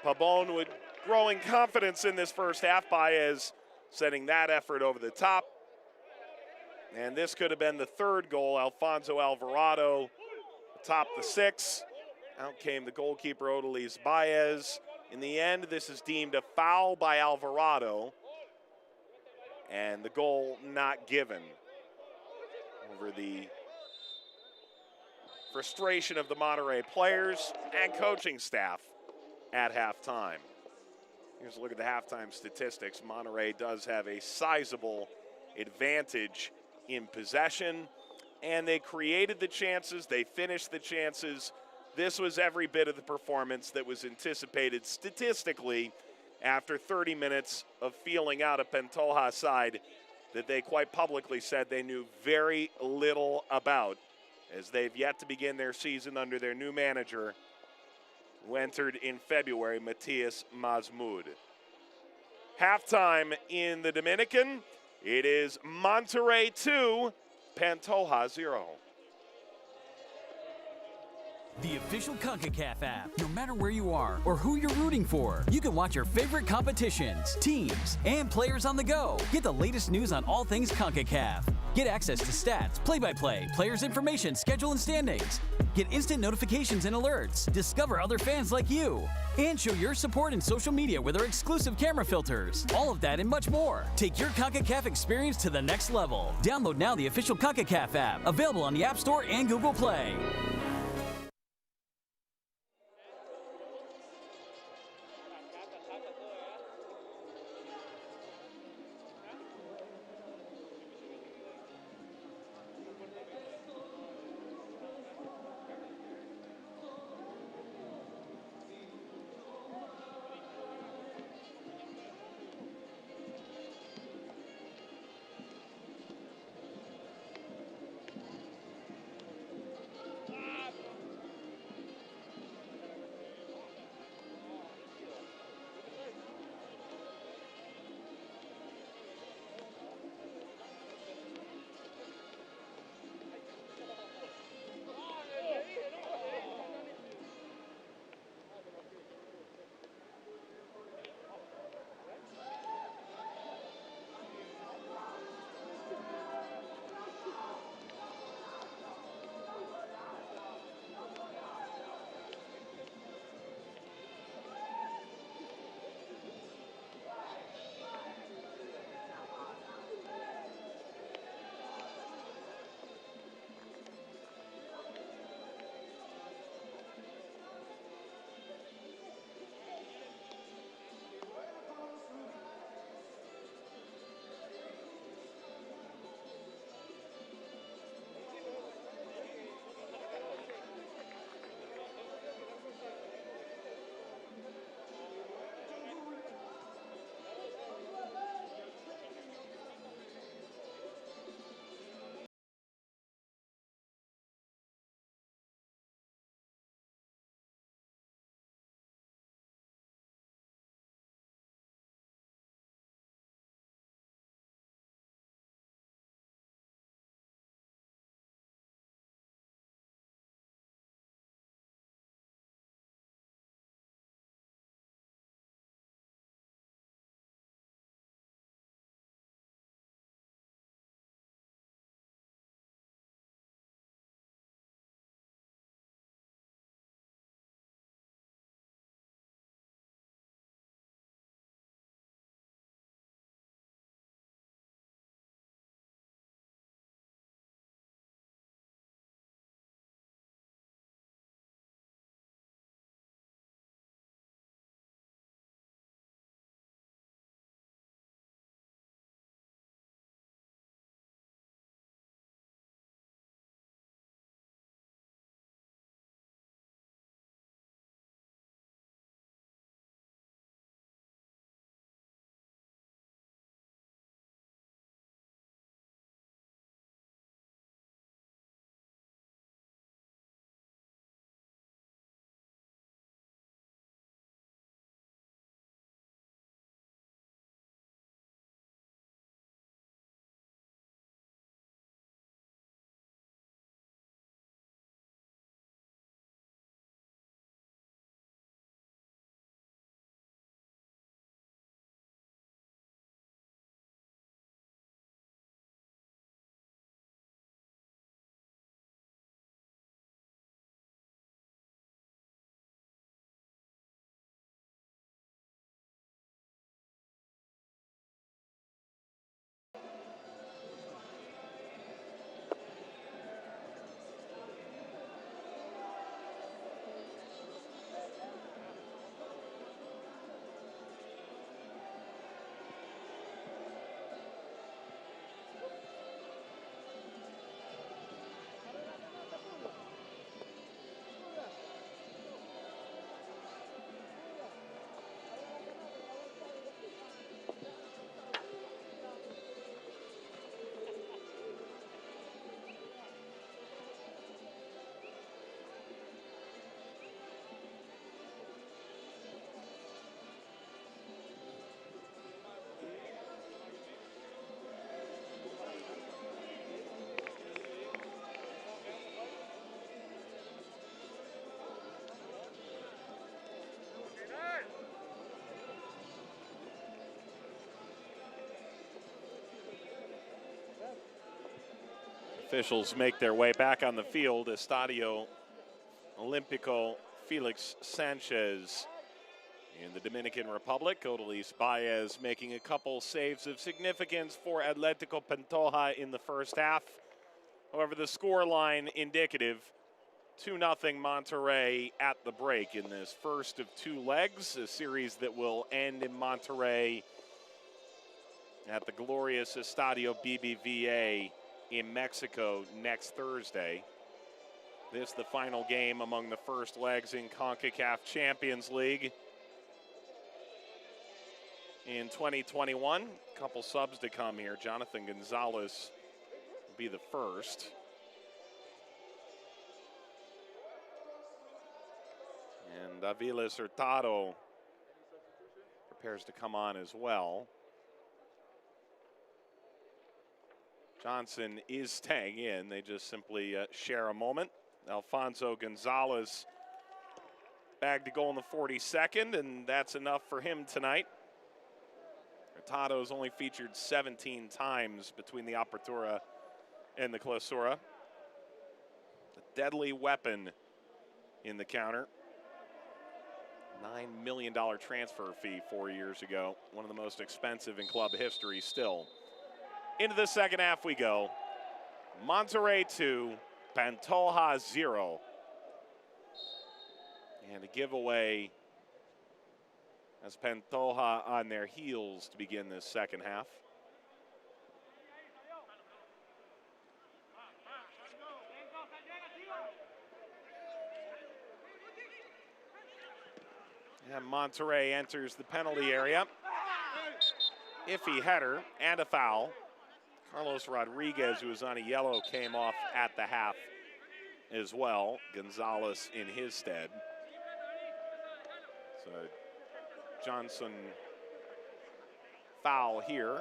Pabon with growing confidence in this first half. Baez sending that effort over the top. And this could have been the 3rd goal. Alfonso Alvarado atop the 6. Out came the goalkeeper, Odalys Baez. In the end, this is deemed a foul by Alvarado, and the goal not given over the frustration of the Monterrey players and coaching staff at halftime. Here's a look at the halftime statistics. Monterrey does have a sizable advantage in possession, and they created the chances, they finished the chances. This was every bit of the performance that was anticipated statistically after 30 minutes of feeling out a Pantoja side that they quite publicly said they knew very little about, as they've yet to begin their season under their new manager, who entered in February, Matias Mazmud. Halftime in the Dominican, it is Monterrey 2, Pantoja 0. The official CONCACAF app. No matter where you are or who you're rooting for, you can watch your favorite competitions, teams, and players on the go. Get the latest news on all things CONCACAF. Get access to stats, play-by-play, players' information, schedule, and standings. Get instant notifications and alerts. Discover other fans like you. And show your support in social media with our exclusive camera filters. All of that and much more. Take your CONCACAF experience to the next level. Download now the official CONCACAF app. Available on the App Store and Google Play. Officials make their way back on the field. Estadio Olímpico Felix Sanchez in the Dominican Republic. Odalis Baez making a couple saves of significance for Atletico Pantoja in the first half. However, the score line indicative, 2-0 Monterrey at the break in this first of two legs, a series that will end in Monterrey at the glorious Estadio BBVA in Mexico next Thursday. This the final game among the first legs in CONCACAF Champions League in 2021. A couple subs to come here. Jonathan Gonzalez will be the first. And Aviles Hurtado prepares to come on as well. Johnson is staying in. They just simply share a moment. Alfonso Gonzalez bagged a goal in the 42nd, and that's enough for him tonight. Hurtado's only featured 17 times between the Apertura and the Clausura. A deadly weapon in the counter. $9 million transfer fee 4 years ago. One of the most expensive in club history still. Into the second half we go. Monterrey 2, Pantoja 0. And a giveaway as Pantoja on their heels to begin this second half. And Monterrey enters the penalty area. Iffy header and a foul. Carlos Rodriguez, who was on a yellow, came off at the half as well. Gonzalez in his stead. So Johnson foul here.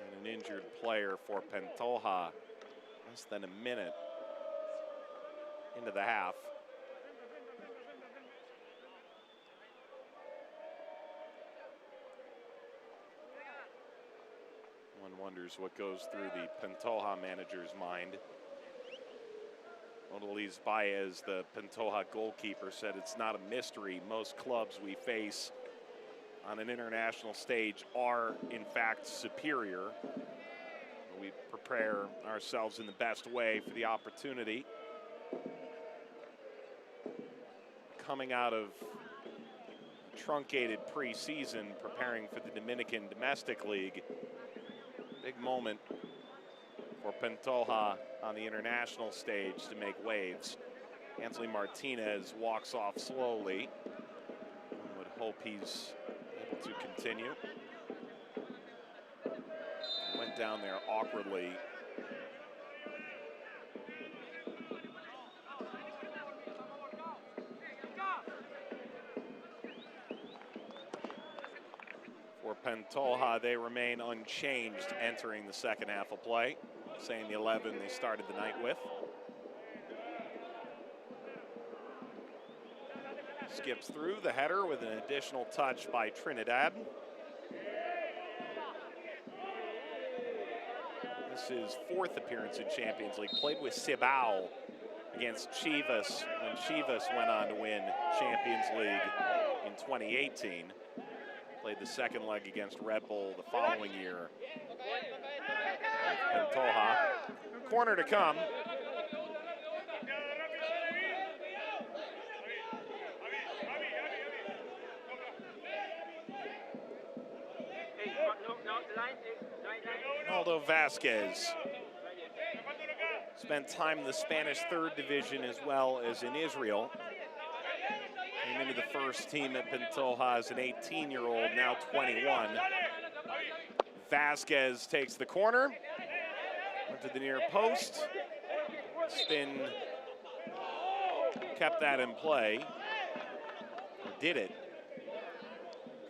And an injured player for Pantoja. Less than a minute into the half. One wonders what goes through the Pantoja manager's mind. Odalis Baez, the Pantoja goalkeeper, said it's not a mystery. Most clubs we face on an international stage are, in fact, superior. We prepare ourselves in the best way for the opportunity. Coming out of truncated preseason, preparing for the Dominican Domestic League. Big moment for Pantoja on the international stage to make waves. Anthony Martinez walks off slowly. I would hope he's able to continue. Went down there awkwardly. For Pantoja, they remain unchanged entering the second half of play. Same 11 they started the night with. Skips through the header with an additional touch by Trinidad. This is his fourth appearance in Champions League. Played with Cibao against Chivas when Chivas went on to win Champions League in 2018. Played the second leg against Red Bull the following year. Pantoja. Corner to come. Ronaldo Vasquez spent time in the Spanish third division as well as in Israel. Came into the first team at Pantoja as an 18-year-old, now 21. Vasquez takes the corner. Went to the near post. Spin. Kept that in play. Did it.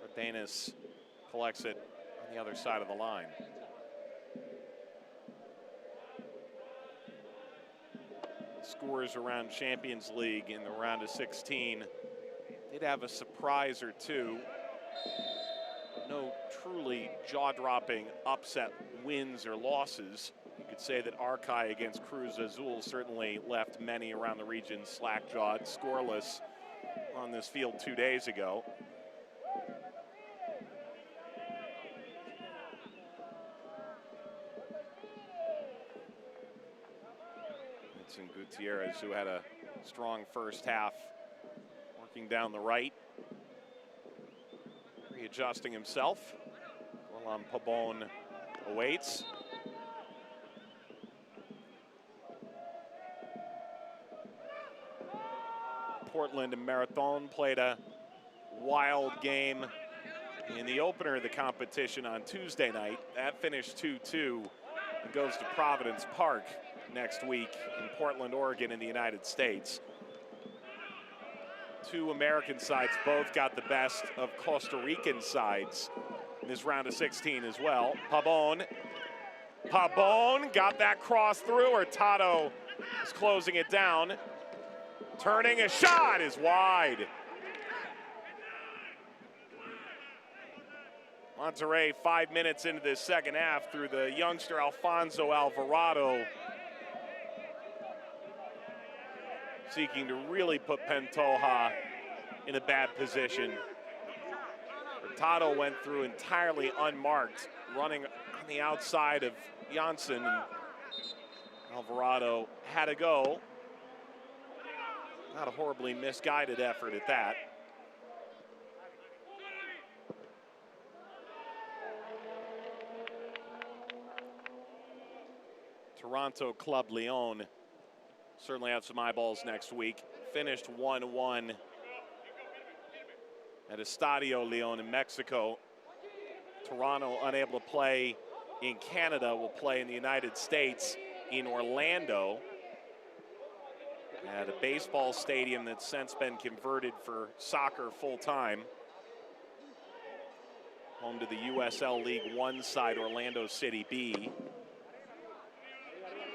Cardenas collects it on the other side of the line. Scores around Champions League in the round of 16. Did have a surprise or two. No truly jaw-dropping upset wins or losses. You could say that Arcai against Cruz Azul certainly left many around the region slack-jawed, scoreless on this field 2 days ago. Edson Gutierrez, who had a strong first half, working down the right, readjusting himself. Orlan Pabon awaits. Portland and Marathon played a wild game in the opener of the competition on Tuesday night. That finished 2-2 and goes to Providence Park next week in Portland, Oregon in the United States. Two American sides both got the best of Costa Rican sides in this round of 16 as well. Pabon got that cross through. Hurtado is closing it down. Turning, a shot is wide. Monterrey 5 minutes into this second half through the youngster Alfonso Alvarado, seeking to really put Pantoja in a bad position. Hurtado went through entirely unmarked, running on the outside of Janssen, and Alvarado had to go. Not a horribly misguided effort at that. Toronto Club Leon certainly have some eyeballs next week. Finished 1-1 at Estadio Leon in Mexico. Toronto unable to play in Canada, will play in the United States in Orlando at a baseball stadium that's since been converted for soccer full-time. Home to the USL League One side, Orlando City B.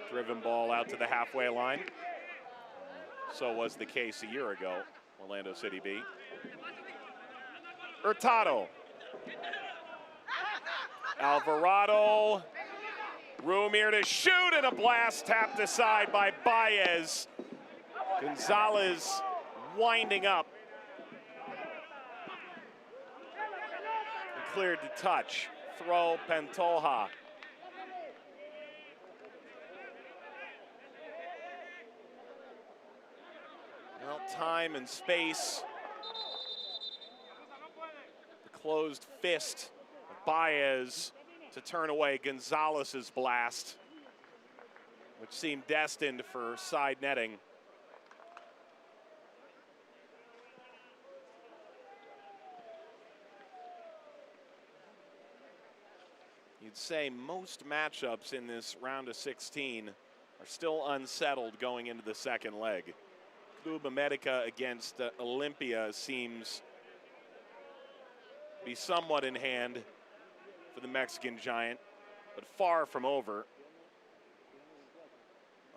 Driven ball out to the halfway line. So was the case a year ago, Orlando City B. Hurtado. Alvarado. Room here to shoot, and a blast tapped aside by Baez. Gonzalez winding up. And cleared to touch. Throw Pantoja. Well, time and space. The closed fist of Baez to turn away Gonzalez's blast, which seemed destined for side netting. You'd say most matchups in this round of 16 are still unsettled going into the second leg. Club America against Olympia seems to be somewhat in hand for the Mexican giant, but far from over.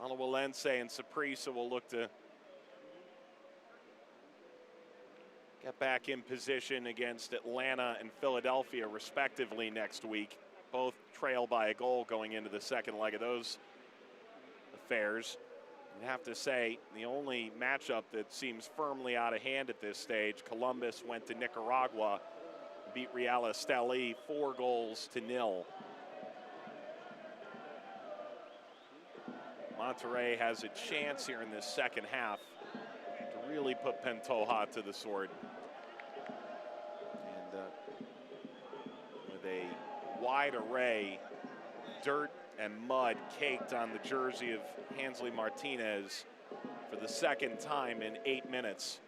Alajuelense and Saprissa will look to get back in position against Atlanta and Philadelphia, respectively, next week. Both trail by a goal going into the second leg of those affairs. You'd have to say the only matchup that seems firmly out of hand at this stage, Columbus went to Nicaragua, beat Real Esteli 4-0. Monterrey has a chance here in this second half to really put Pantoja to the sword. And with a wide array, dirt and mud caked on the jersey of Hansley Martinez for the second time in 8 minutes.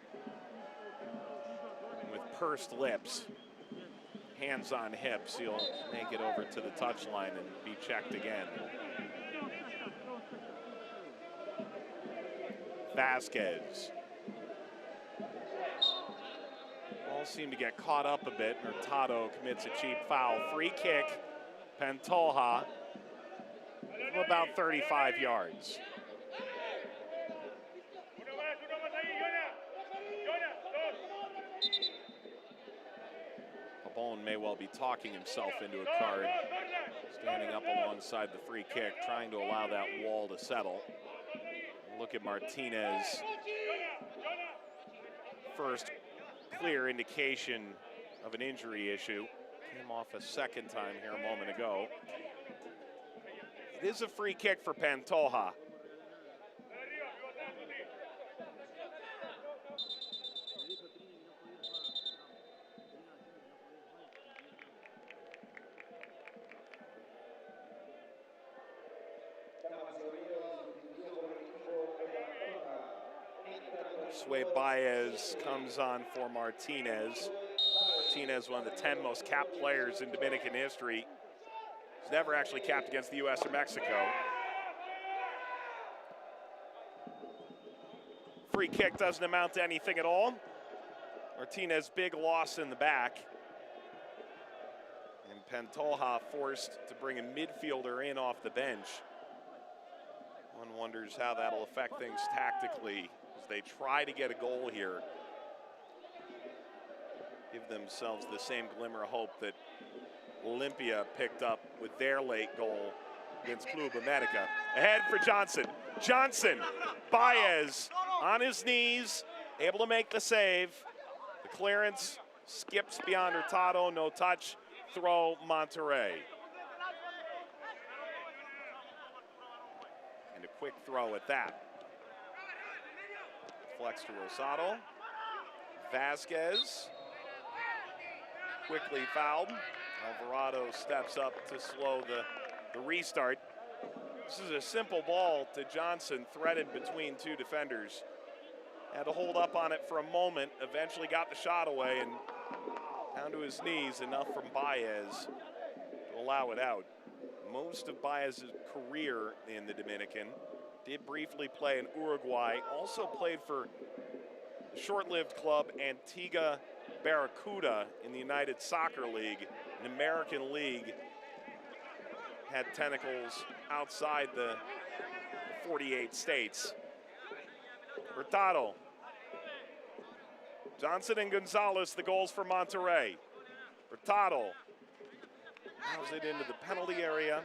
And with pursed lips, hands on hips, he'll make it over to the touchline and be checked again. Vasquez. All seem to get caught up a bit. Hurtado commits a cheap foul. Free kick, Pantoja, from about 35 yards. Pabon may well be talking himself into a card. Standing up alongside the free kick, trying to allow that wall to settle. Look at Martinez. First clear indication of an injury issue. Came off a second time here a moment ago. It is a free kick for Pantoja. Sway Baez comes on for Martinez. Martinez, one of the 10 most capped players in Dominican history. He's never actually capped against the U.S. or Mexico. Free kick doesn't amount to anything at all. Martinez, big loss in the back. And Pantoja forced to bring a midfielder in off the bench. One wonders how that'll affect things tactically as they try to get a goal here. Give themselves the same glimmer of hope that Olympia picked up with their late goal against Club America. Ahead for Johnson. Johnson, Baez on his knees, able to make the save. The clearance skips beyond Hurtado, no touch. Throw Monterrey. And a quick throw at that. Flex to Rosado. Vasquez. Quickly fouled. Alvarado steps up to slow the restart. This is a simple ball to Johnson, threaded between two defenders. Had to hold up on it for a moment, eventually got the shot away and down to his knees, enough from Baez to allow it out. Most of Baez's career in the Dominican. Did briefly play in Uruguay, also played for the short-lived club Antigua Barracuda in the United Soccer League, an American league. Had tentacles outside the 48 states. Hurtado. Johnson and Gonzalez, the goals for Monterrey. Hurtado moves it into the penalty area.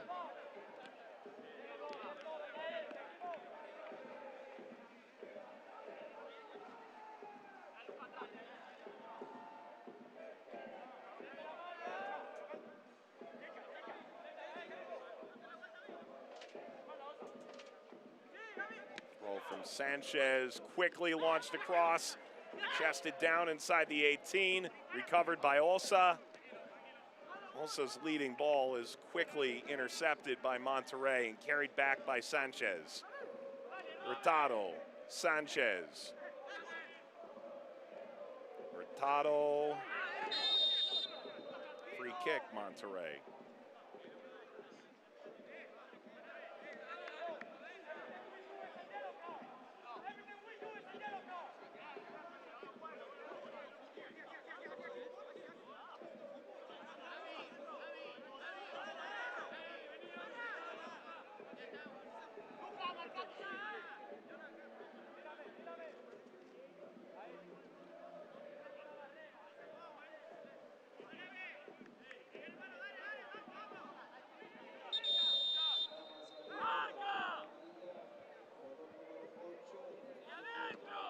Roll from Sanchez, quickly launched across. Chested down inside the 18, recovered by Osa. Osa's leading ball is quickly intercepted by Monterrey and carried back by Sanchez. Hurtado, Sanchez. Hurtado. Free kick, Monterrey.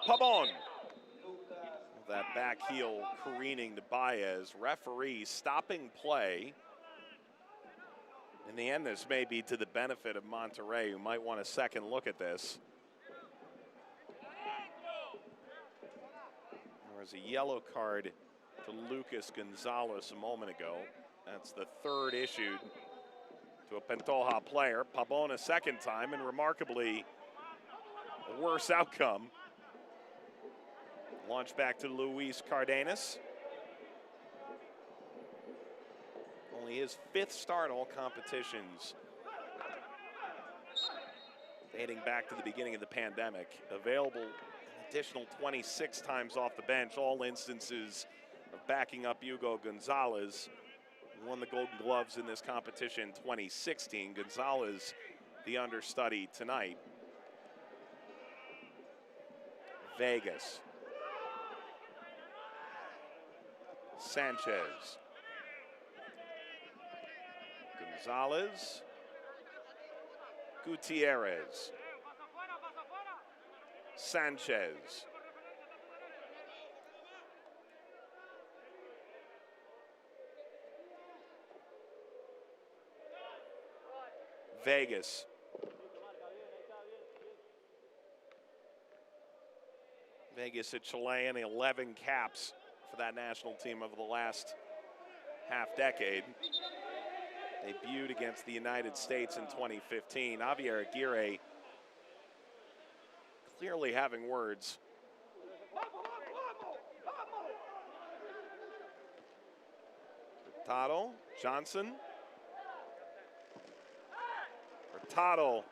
Pabon. That back heel careening to Baez. Referee stopping play. In the end, this may be to the benefit of Monterrey, who might want a second look at this. There was a yellow card to Lucas Gonzalez a moment ago. That's the third issued to a Pantoja player. Pabon a second time, and remarkably, a worse outcome. Launch back to Luis Cardenas. Only his fifth start all competitions, dating back to the beginning of the pandemic. Available an additional 26 times off the bench, all instances of backing up Hugo Gonzalez. Won the Golden Gloves in this competition in 2016. Gonzalez, the understudy tonight. Vegas. Sanchez. Gonzalez. Gutierrez. Sanchez. Vegas. Vegas, a Chilean, 11 caps for that national team over the last half decade. Debuted against the United States in 2015. Javier Aguirre clearly having words. Hurtado, Johnson. Hurtado.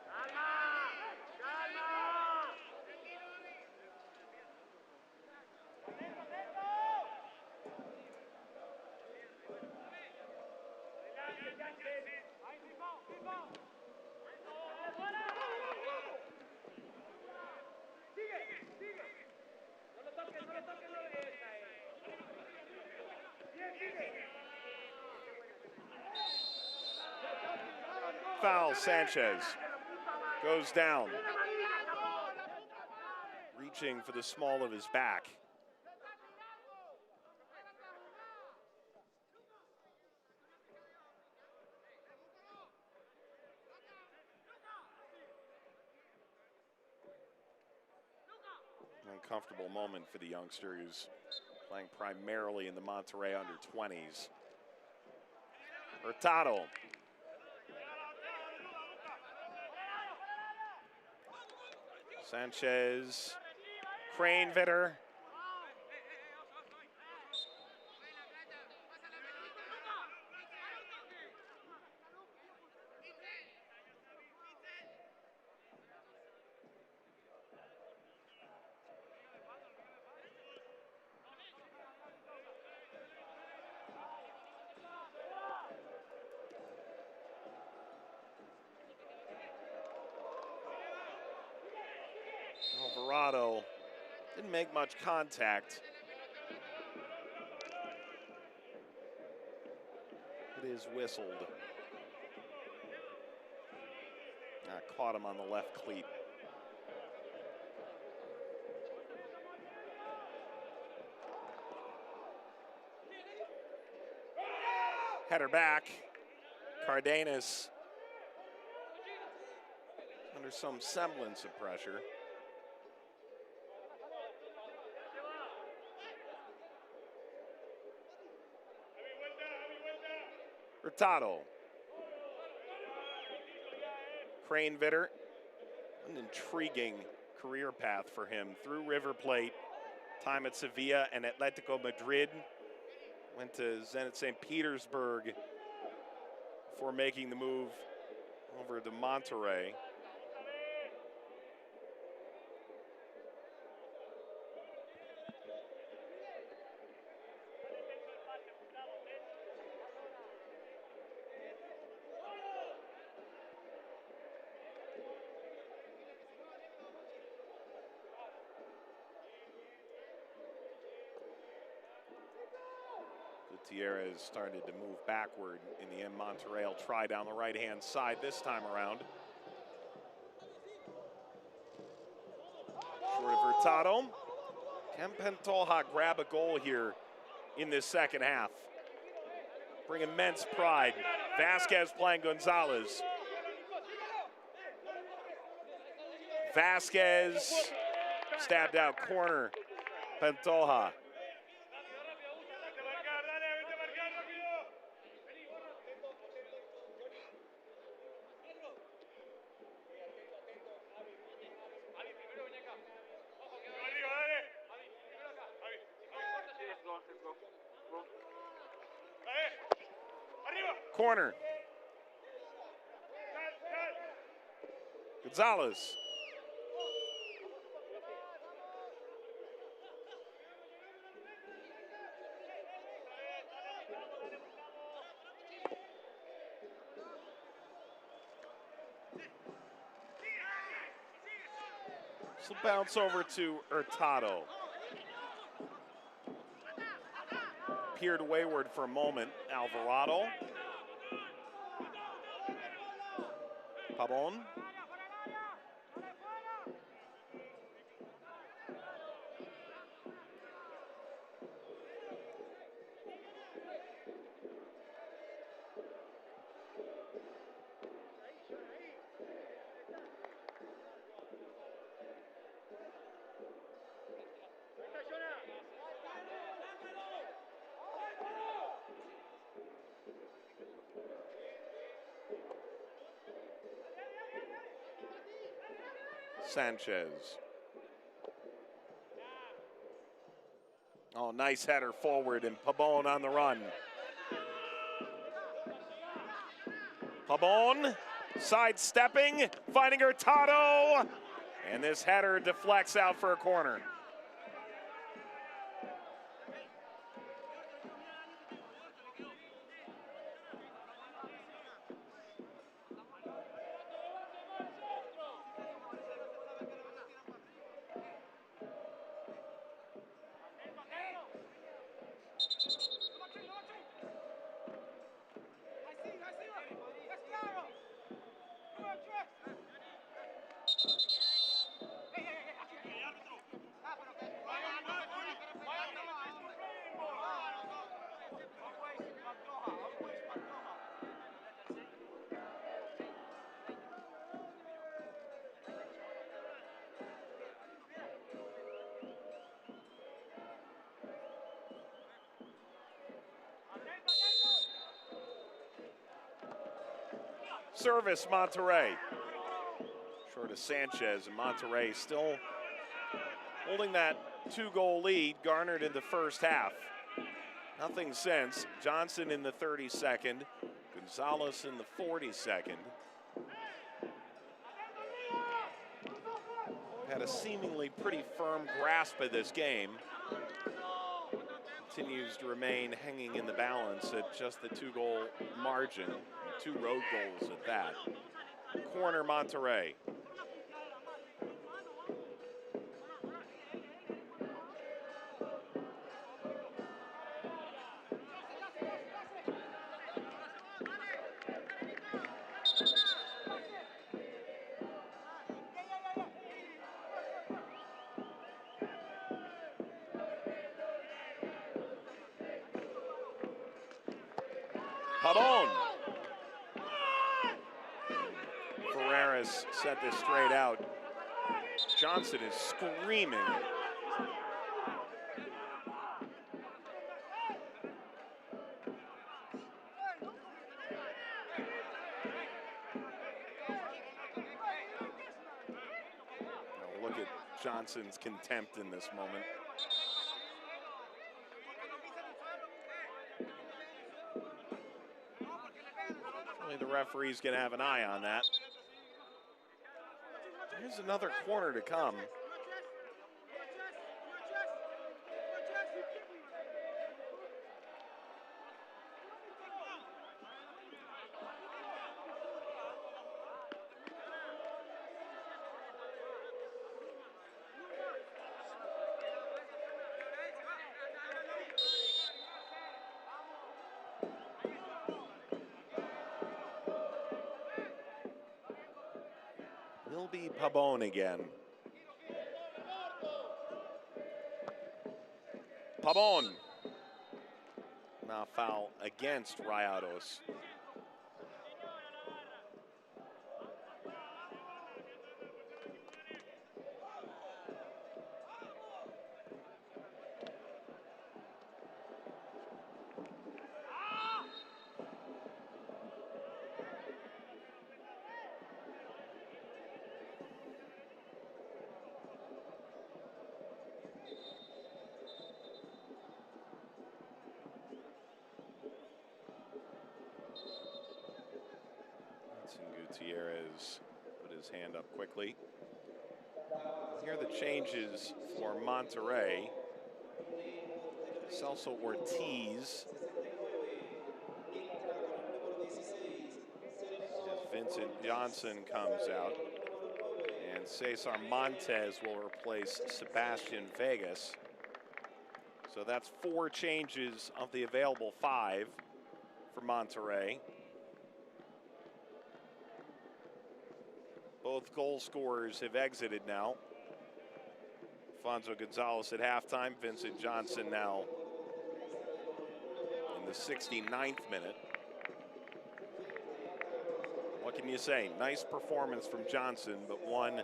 Foul, Sanchez goes down. Reaching for the small of his back. Uncomfortable moment for the youngster who's playing primarily in the Monterrey under-20s. Hurtado. Sanchez. Kranevitter. Alvarado didn't make much contact. It is whistled. Caught him on the left cleat. Header back. Cardenas under some semblance of pressure. Hurtado. Kranevitter, an intriguing career path for him. Through River Plate, time at Sevilla and Atletico Madrid. Went to Zenit St. Petersburg before making the move over to Monterrey. Gutierrez started to move backward in the end. Monterrey will try down the right-hand side this time around. Short of Hurtado. Can Pantoja grab a goal here in this second half? Bring immense pride. Vasquez playing Gonzalez. Vasquez stabbed out corner. Pantoja. Corner. Gonzalez. This will bounce over to Hurtado. Appeared wayward for a moment, Alvarado. Pabon. Sanchez. Oh, nice header forward, and Pabon on the run. Pabon sidestepping, finding Hurtado, and this header deflects out for a corner. Service, Monterrey. Short of Sanchez, and Monterrey still holding that 2-goal lead garnered in the first half. Nothing since. Johnson in the 32nd, Gonzalez in the 42nd. Had a seemingly pretty firm grasp of this game. Continues to remain hanging in the balance at just the 2-goal margin. 2 road goals at that. Corner, Monterrey. Pabon. Ferreras set this straight out. Johnson is screaming. Now look at Johnson's contempt in this moment. The referee's going to have an eye on that. Here's another corner to come. Will be Pabon again. Pabon. Now foul against Rayados. Gutierrez put his hand up quickly. Here are the changes for Monterrey. Celso Ortiz. Vincent Johnson comes out. And Cesar Montes will replace Sebastian Vegas. So that's 4 changes of the available 5 for Monterrey. Both goal scorers have exited now. Alfonso Gonzalez at halftime, Vincent Johnson now in the 69th minute. What can you say? Nice performance from Johnson, but one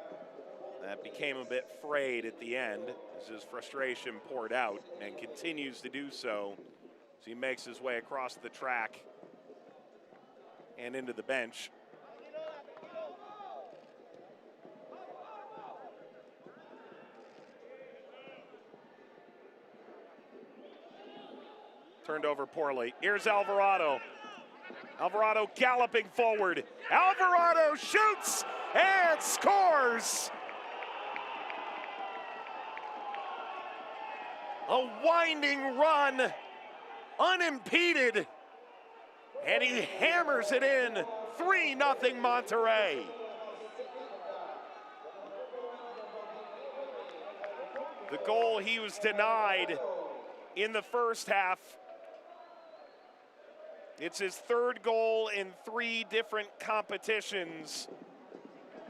that became a bit frayed at the end as his frustration poured out and continues to do so as he makes his way across the track and into the bench. Turned over poorly. Here's Alvarado. Alvarado galloping forward. Alvarado shoots and scores. A winding run, unimpeded, and he hammers it in. 3-0 Monterrey. The goal he was denied in the first half. It's his third goal in 3 different competitions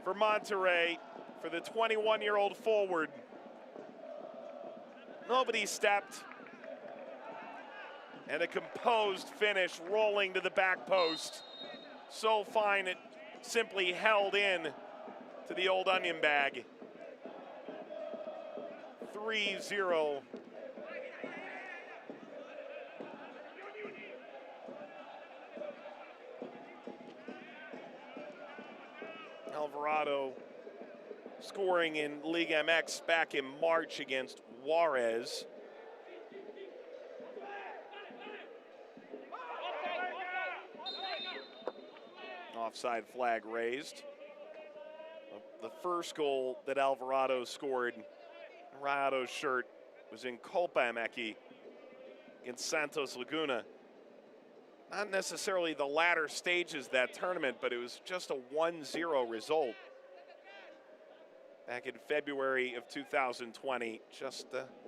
for Monterrey, for the 21-year-old forward. Nobody stepped, and a composed finish rolling to the back post. So fine it simply held in to the old onion bag. 3-0. Alvarado scoring in Liga MX back in March against Juarez. Offside flag raised. The first goal that Alvarado scored in Rayado's shirt was in Copa MX against Santos Laguna. Not necessarily the latter stages of that tournament, but it was just a 1-0 result back in February of 2020, just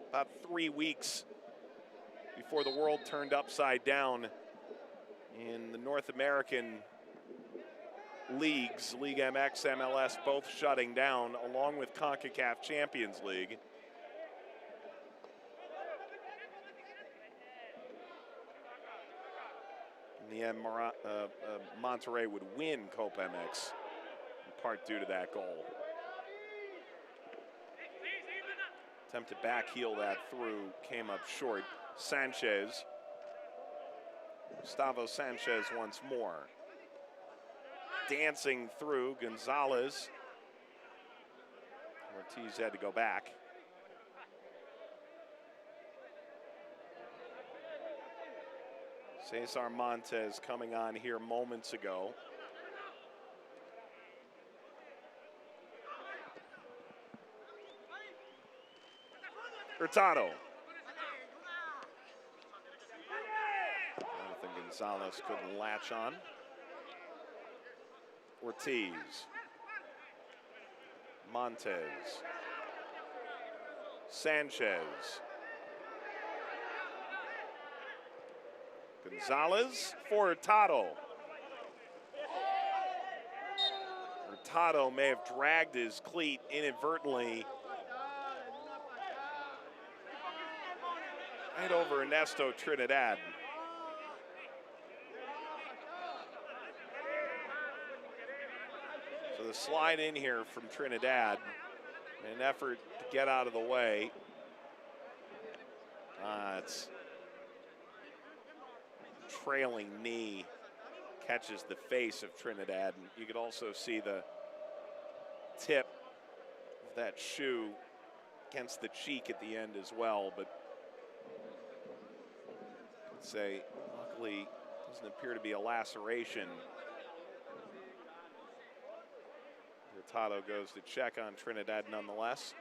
about 3 weeks before the world turned upside down in the North American leagues, League MX, MLS, both shutting down, along with Concacaf Champions League. In the end, Monterrey would win Copa MX, in part due to that goal. Attempt to back heel that through, came up short. Sanchez, Gustavo Sanchez once more. Dancing through, Gonzalez. Ortiz had to go back. Cesar Montes coming on here moments ago. Hurtado. Jonathan Gonzalez couldn't latch on. Ortiz. Montes. Sanchez. Gonzalez for Hurtado. Hurtado may have dragged his cleat inadvertently right over Ernesto Trinidad. So the slide in here from Trinidad, an effort to get out of the way. It's trailing knee catches the face of Trinidad, and you could also see the tip of that shoe against the cheek at the end as well, but I'd say luckily doesn't appear to be a laceration. Hurtado goes to check on Trinidad nonetheless.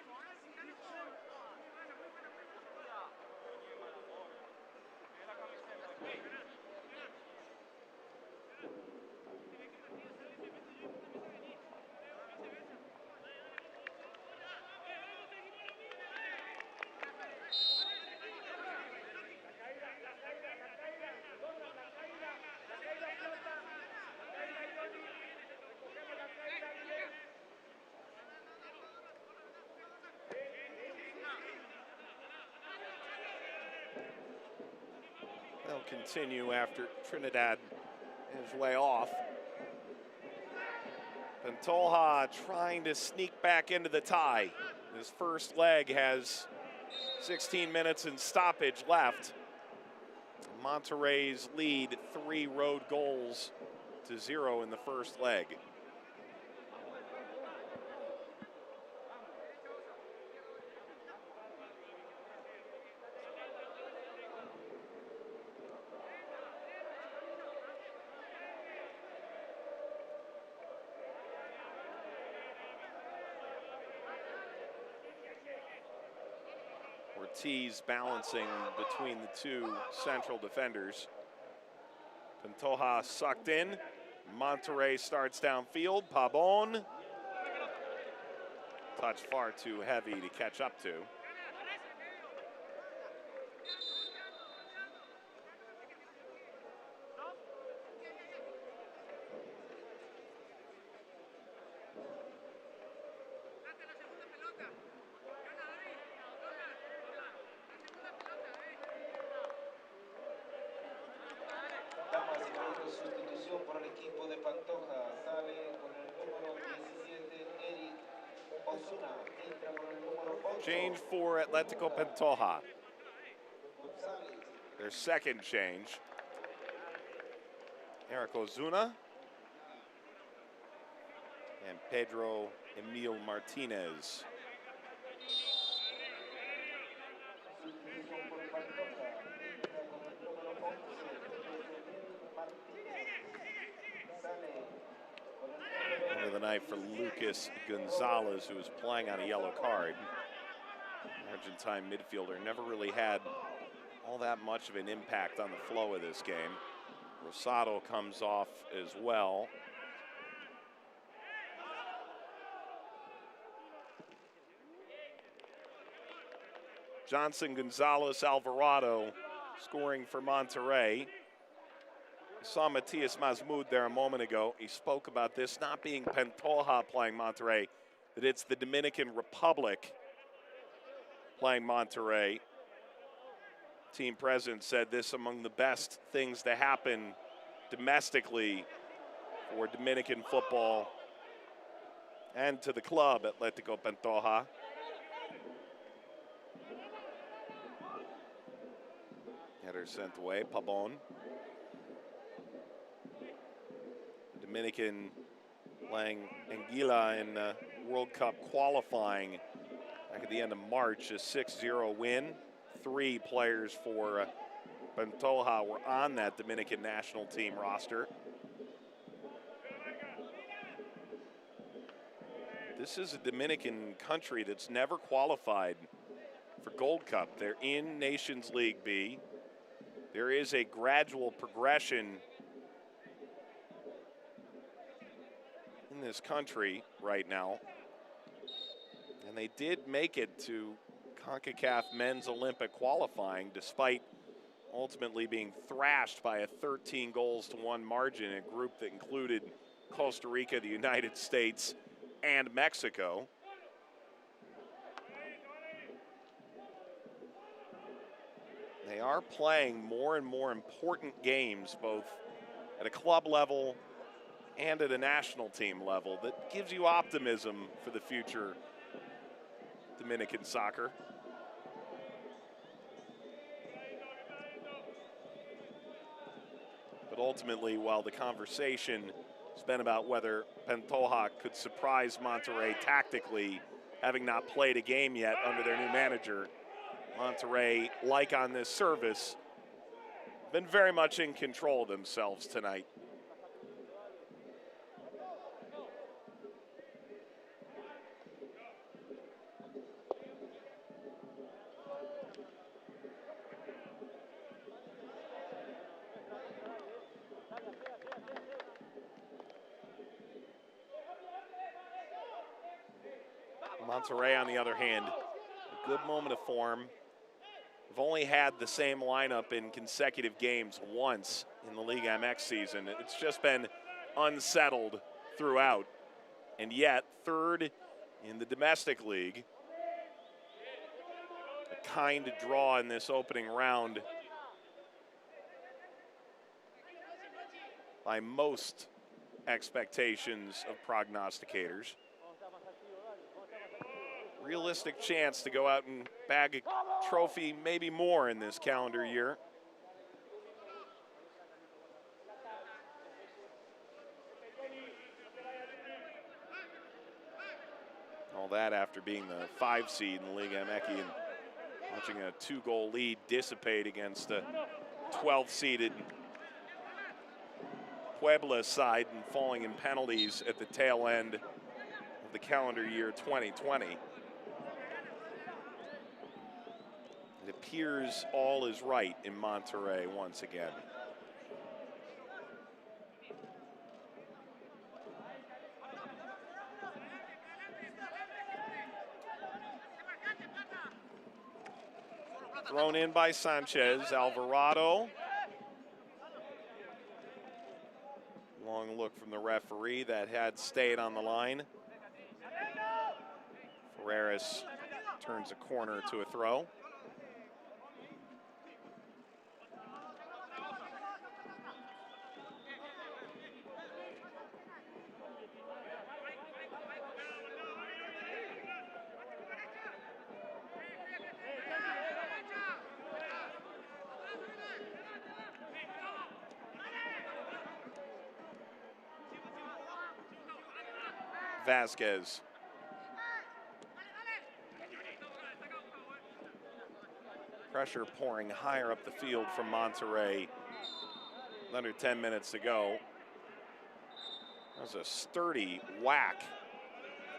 They'll continue after Trinidad is way off. Pantoja trying to sneak back into the tie. His first leg has 16 minutes and stoppage left. Monterrey's lead 3 road goals to 0 in the first leg. Ortiz balancing between the two central defenders. Pantoja sucked in. Monterrey starts downfield. Pabon. Touch far too heavy to catch up to. Sustitución por el equipo de Pantoja. Sale con el número 17, Eric Osuna. Entra con el número 8. Change for Atletico Pantoja. Their second change. Eric Osuna and Pedro Emil Martinez. Under the knife for Lucas Gonzalez, who was playing on a yellow card. Argentine midfielder never really had all that much of an impact on the flow of this game. Rosado comes off as well. Johnson, Gonzalez, Alvarado scoring for Monterrey. We saw Matias Mazmud there a moment ago. He spoke about this not being Pantoja playing Monterrey, that it's the Dominican Republic playing Monterrey. Team president said this among the best things to happen domestically for Dominican football and to the club, Atletico Pantoja. Header sent away, Pabon. Dominican playing Anguilla in World Cup qualifying back at the end of March, a 6-0 win. 3 players for Pantoja were on that Dominican national team roster. This is a Dominican country that's never qualified for Gold Cup. They're in Nations League B. There is a gradual progression in this country right now. And they did make it to Concacaf men's Olympic qualifying despite ultimately being thrashed by a 13-1 margin in a group that included Costa Rica, the United States, and Mexico. They are playing more and more important games, both at a club level and at a national team level, that gives you optimism for the future Dominican soccer. But ultimately, while the conversation has been about whether Pantoja could surprise Monterrey tactically, having not played a game yet under their new manager, Monterrey, like on this service, been very much in control of themselves tonight. Monterrey, on the other hand, a good moment of form. They've only had the same lineup in consecutive games once in the Liga MX season. It's just been unsettled throughout. And yet, third in the domestic league. A kind draw in this opening round by most expectations of prognosticators. Realistic chance to go out and bag a trophy, maybe more in this calendar year. All that after being the 5 seed in the Liga MX and watching a 2-goal lead dissipate against a 12th-seeded Puebla side and falling in penalties at the tail end of the calendar year 2020. It appears all is right in Monterrey once again. Thrown in by Sanchez. Alvarado. Long look from the referee. That had stayed on the line. Ferreras turns a corner to a throw. Vasquez. Pressure pouring higher up the field from Monterrey. Under 10 minutes to go. That was a sturdy whack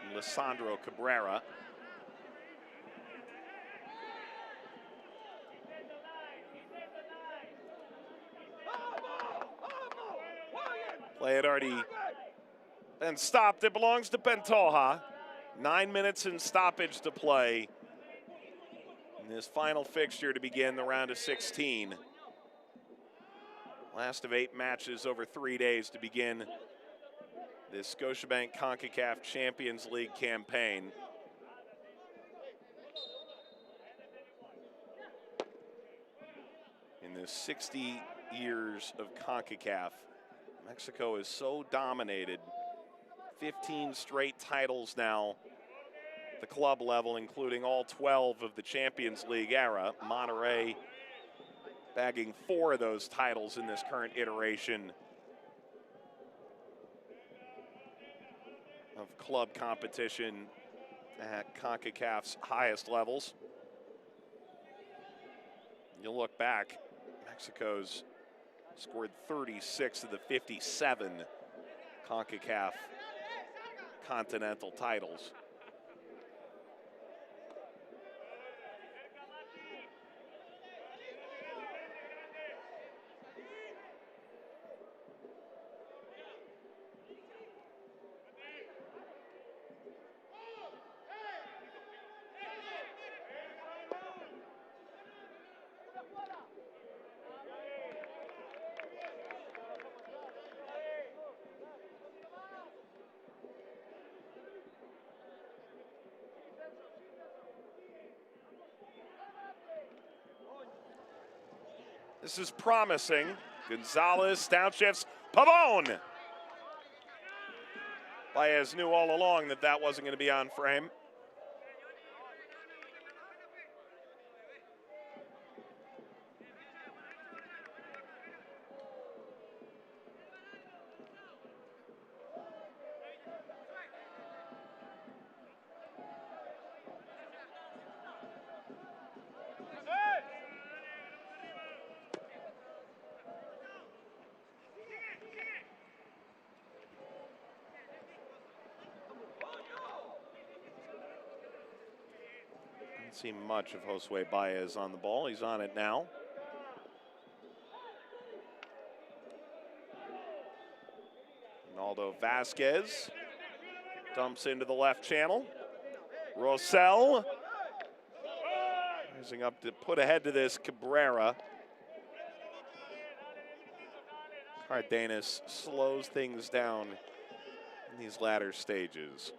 from Lisandro Cabrera. Play had already been stopped. It belongs to Pantoja. 9 minutes in stoppage to play in this final fixture to begin the round of 16. Last of 8 matches over 3 days to begin this Scotiabank Concacaf Champions League campaign. In the 60 years of CONCACAF, Mexico is so dominated. 15 straight titles now at the club level, including all 12 of the Champions League era. Monterrey bagging 4 of those titles in this current iteration of club competition at CONCACAF's highest levels. You look back, Mexico's scored 36 of the 57 CONCACAF continental titles. This is promising. Gonzalez, downshifts, Pavone! Baez knew all along that that wasn't going to be on frame. See much of Josue Baez on the ball. He's on it now. Ronaldo Vasquez dumps into the left channel. Rosell rising up to put ahead to this Cabrera. Cardenas slows things down in these latter stages.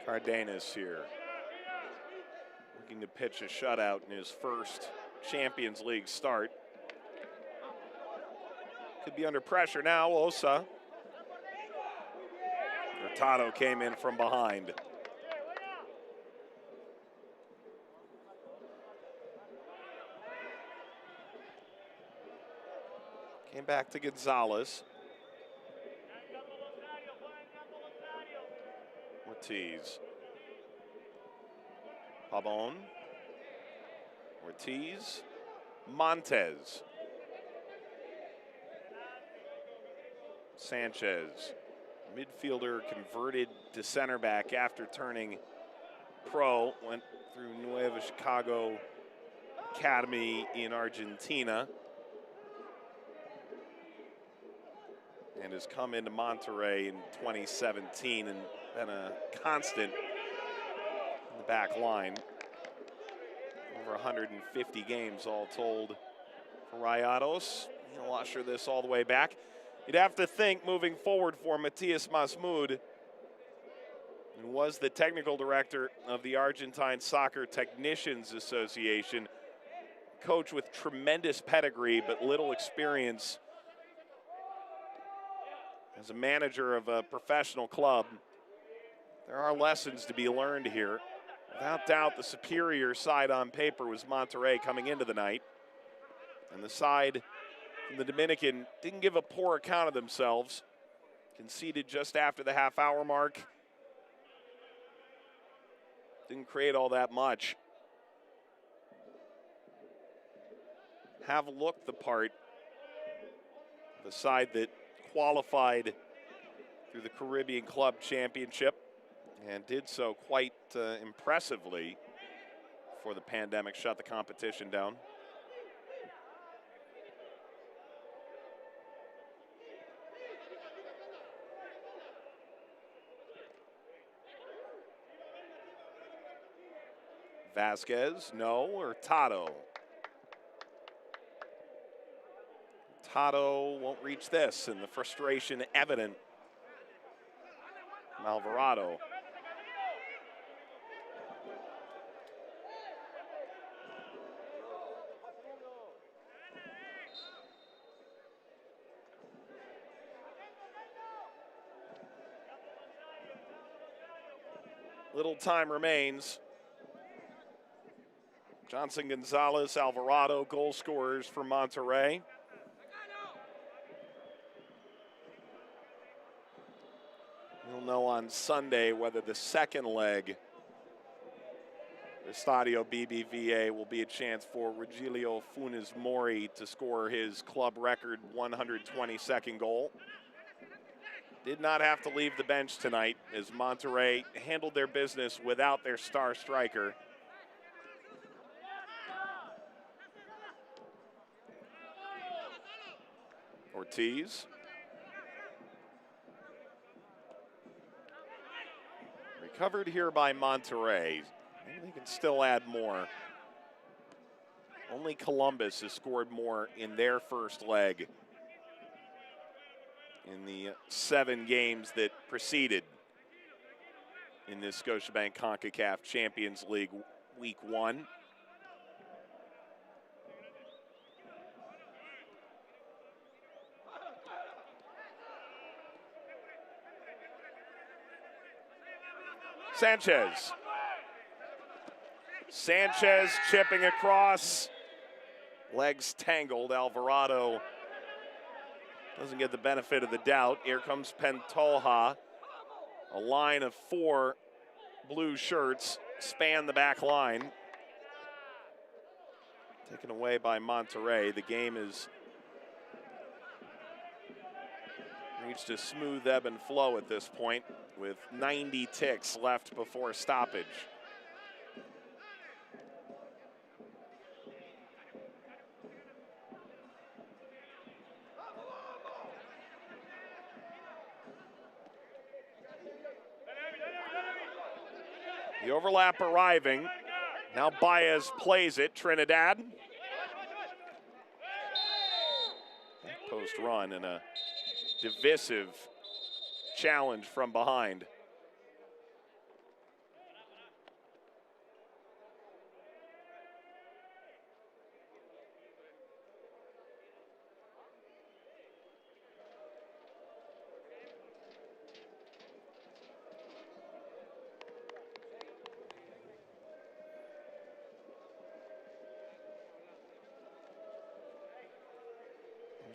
Cardenas here, looking to pitch a shutout in his first Champions League start. Could be under pressure now, Osa. Hurtado came in from behind. Came back to Gonzalez. Ortiz. Pabon. Ortiz. Montez. Sanchez. Midfielder converted to center back after turning pro. Went through Nueva Chicago Academy in Argentina. And has come into Monterrey in 2017 and been a constant in the back line. Over 150 games all told for Rayados. He'll usher this all the way back. You'd have to think moving forward for Matias Masmoud, who was the technical director of the Argentine Soccer Technicians Association, coach with tremendous pedigree but little experience as a manager of a professional club. There are lessons to be learned here. Without doubt, the superior side on paper was Monterrey coming into the night. And the side from the Dominican didn't give a poor account of themselves. Conceded just after the half-hour mark. Didn't create all that much. Have looked the part. The side that qualified through the Caribbean Club Championship and did so quite impressively before the pandemic shut the competition down. Vasquez, no, Hurtado. Hurtado won't reach this, and the frustration evident from Alvarado. Little time remains. Johnson, Gonzalez, Alvarado, goal scorers for Monterrey. We'll know on Sunday whether the second leg, the Estadio BBVA, will be a chance for Regilio Funes Mori to score his club record 122nd goal. Did not have to leave the bench tonight as Monterrey handled their business without their star striker. Ortiz. Recovered here by Monterrey. Maybe they can still add more. Only Columbus has scored more in their first leg in the 7 games that preceded in this Scotiabank Concacaf Champions League Week 1. Sanchez. Sanchez chipping across. Legs tangled. Alvarado doesn't get the benefit of the doubt. Here comes Pantoja. A line of 4 blue shirts span the back line. Taken away by Monterrey. The game is reached a smooth ebb and flow at this point with 90 ticks left before stoppage. The overlap arriving. Now Baez plays it. Trinidad. Post run and a divisive challenge from behind.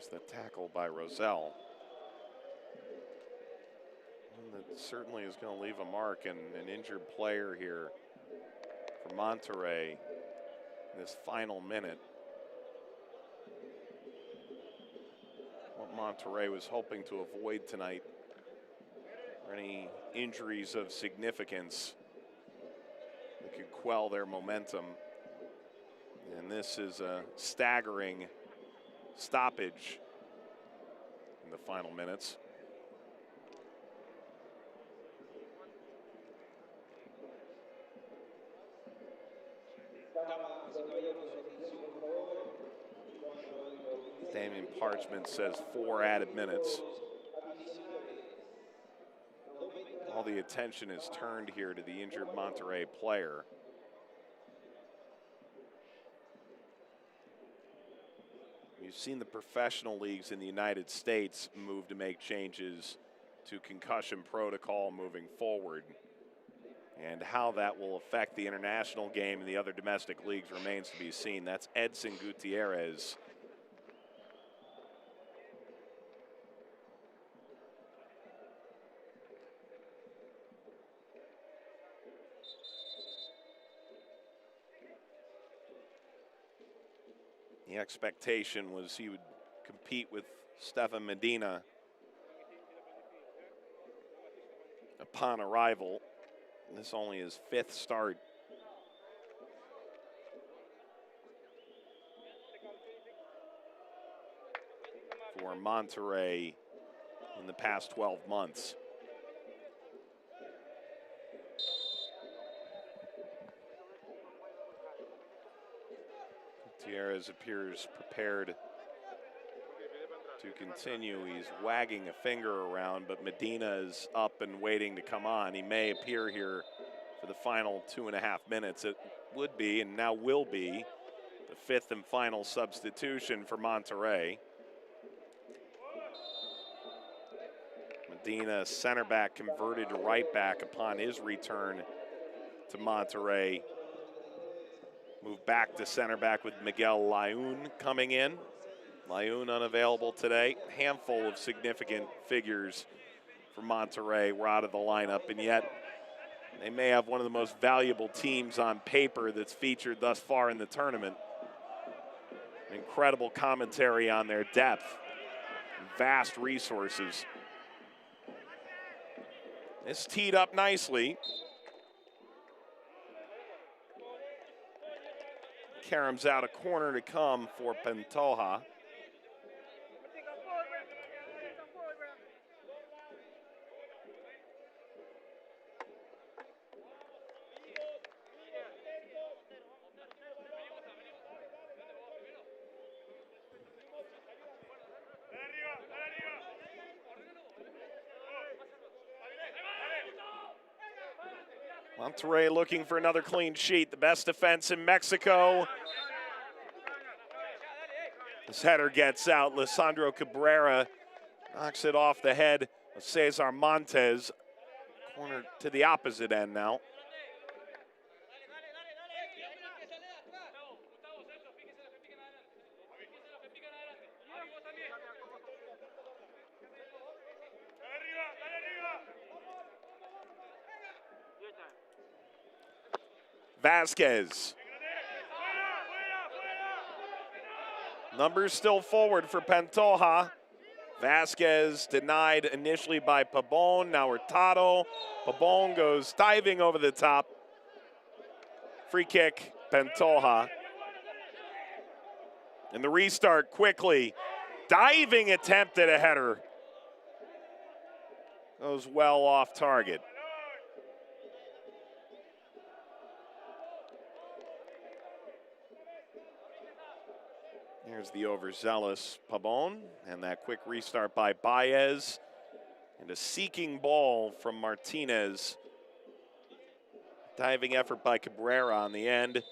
There's the tackle by Rosell. And that certainly is going to leave a mark, and an injured player here for Monterrey in this final minute. What Monterrey was hoping to avoid tonight were any injuries of significance that could quell their momentum. And this is a staggering stoppage in the final minutes. Damien Parchment says 4 added minutes. All the attention is turned here to the injured Monterrey player. You've seen the professional leagues in the United States move to make changes to concussion protocol moving forward. And how that will affect the international game and the other domestic leagues remains to be seen. That's Edson Gutierrez. The expectation was he would compete with Stefan Medina upon arrival. This only his 5th start. For Monterrey in the past 12 months. Gutierrez appears prepared to continue. He's wagging a finger around, but Medina is up and waiting to come on. He may appear here for the final 2.5 minutes. It would be, and now will be, the 5th and final substitution for Monterrey. Medina, center back, converted to right back upon his return to Monterrey. Moved back to center back with Miguel Layun coming in. Layun unavailable today. Handful of significant figures for Monterrey were out of the lineup, and yet they may have one of the most valuable teams on paper that's featured thus far in the tournament. Incredible commentary on their depth, vast resources. It's teed up nicely. Karam's out, a corner to come for Pantoja. Monterrey looking for another clean sheet, the best defense in Mexico. This header gets out. Lisandro Cabrera knocks it off the head of Cesar Montes. Corner to the opposite end now. Vasquez. Numbers still forward for Pantoja. Vasquez denied initially by Pabon, now Hurtado. Pabon goes diving over the top. Free kick, Pantoja. And the restart quickly. Diving attempt at a header. Goes well off target. Here's the overzealous Pabon, and that quick restart by Baez, and a seeking ball from Martinez. Diving effort by Cabrera on the end.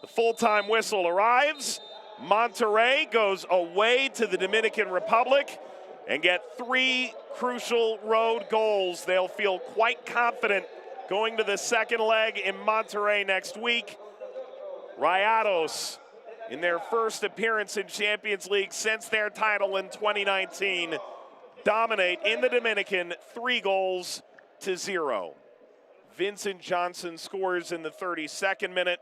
The full-time whistle arrives. Monterrey goes away to the Dominican Republic and get 3 crucial road goals. They'll feel quite confident going to the second leg in Monterrey next week. Rayados in their first appearance in Champions League since their title in 2019, dominate in the Dominican 3-0. Vincent Johnson scores in the 32nd minute.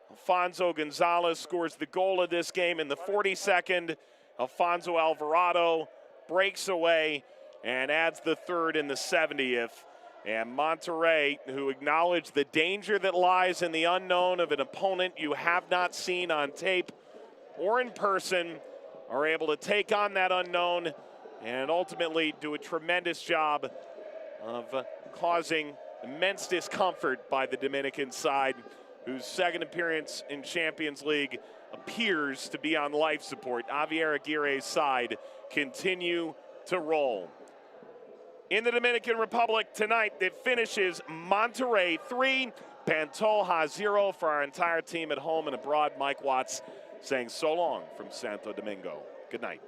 Alfonso Gonzalez scores the goal of this game in the 42nd. Alfonso Alvarado breaks away and adds the third in the 70th. And Monterrey, who acknowledge the danger that lies in the unknown of an opponent you have not seen on tape or in person, are able to take on that unknown and ultimately do a tremendous job of causing immense discomfort by the Dominican side, whose second appearance in Champions League appears to be on life support. Javier Aguirre's side continue to roll. In the Dominican Republic tonight, it finishes Monterrey 3, Pantoja 0 for our entire team at home and abroad. Mike Watts saying so long from Santo Domingo. Good night.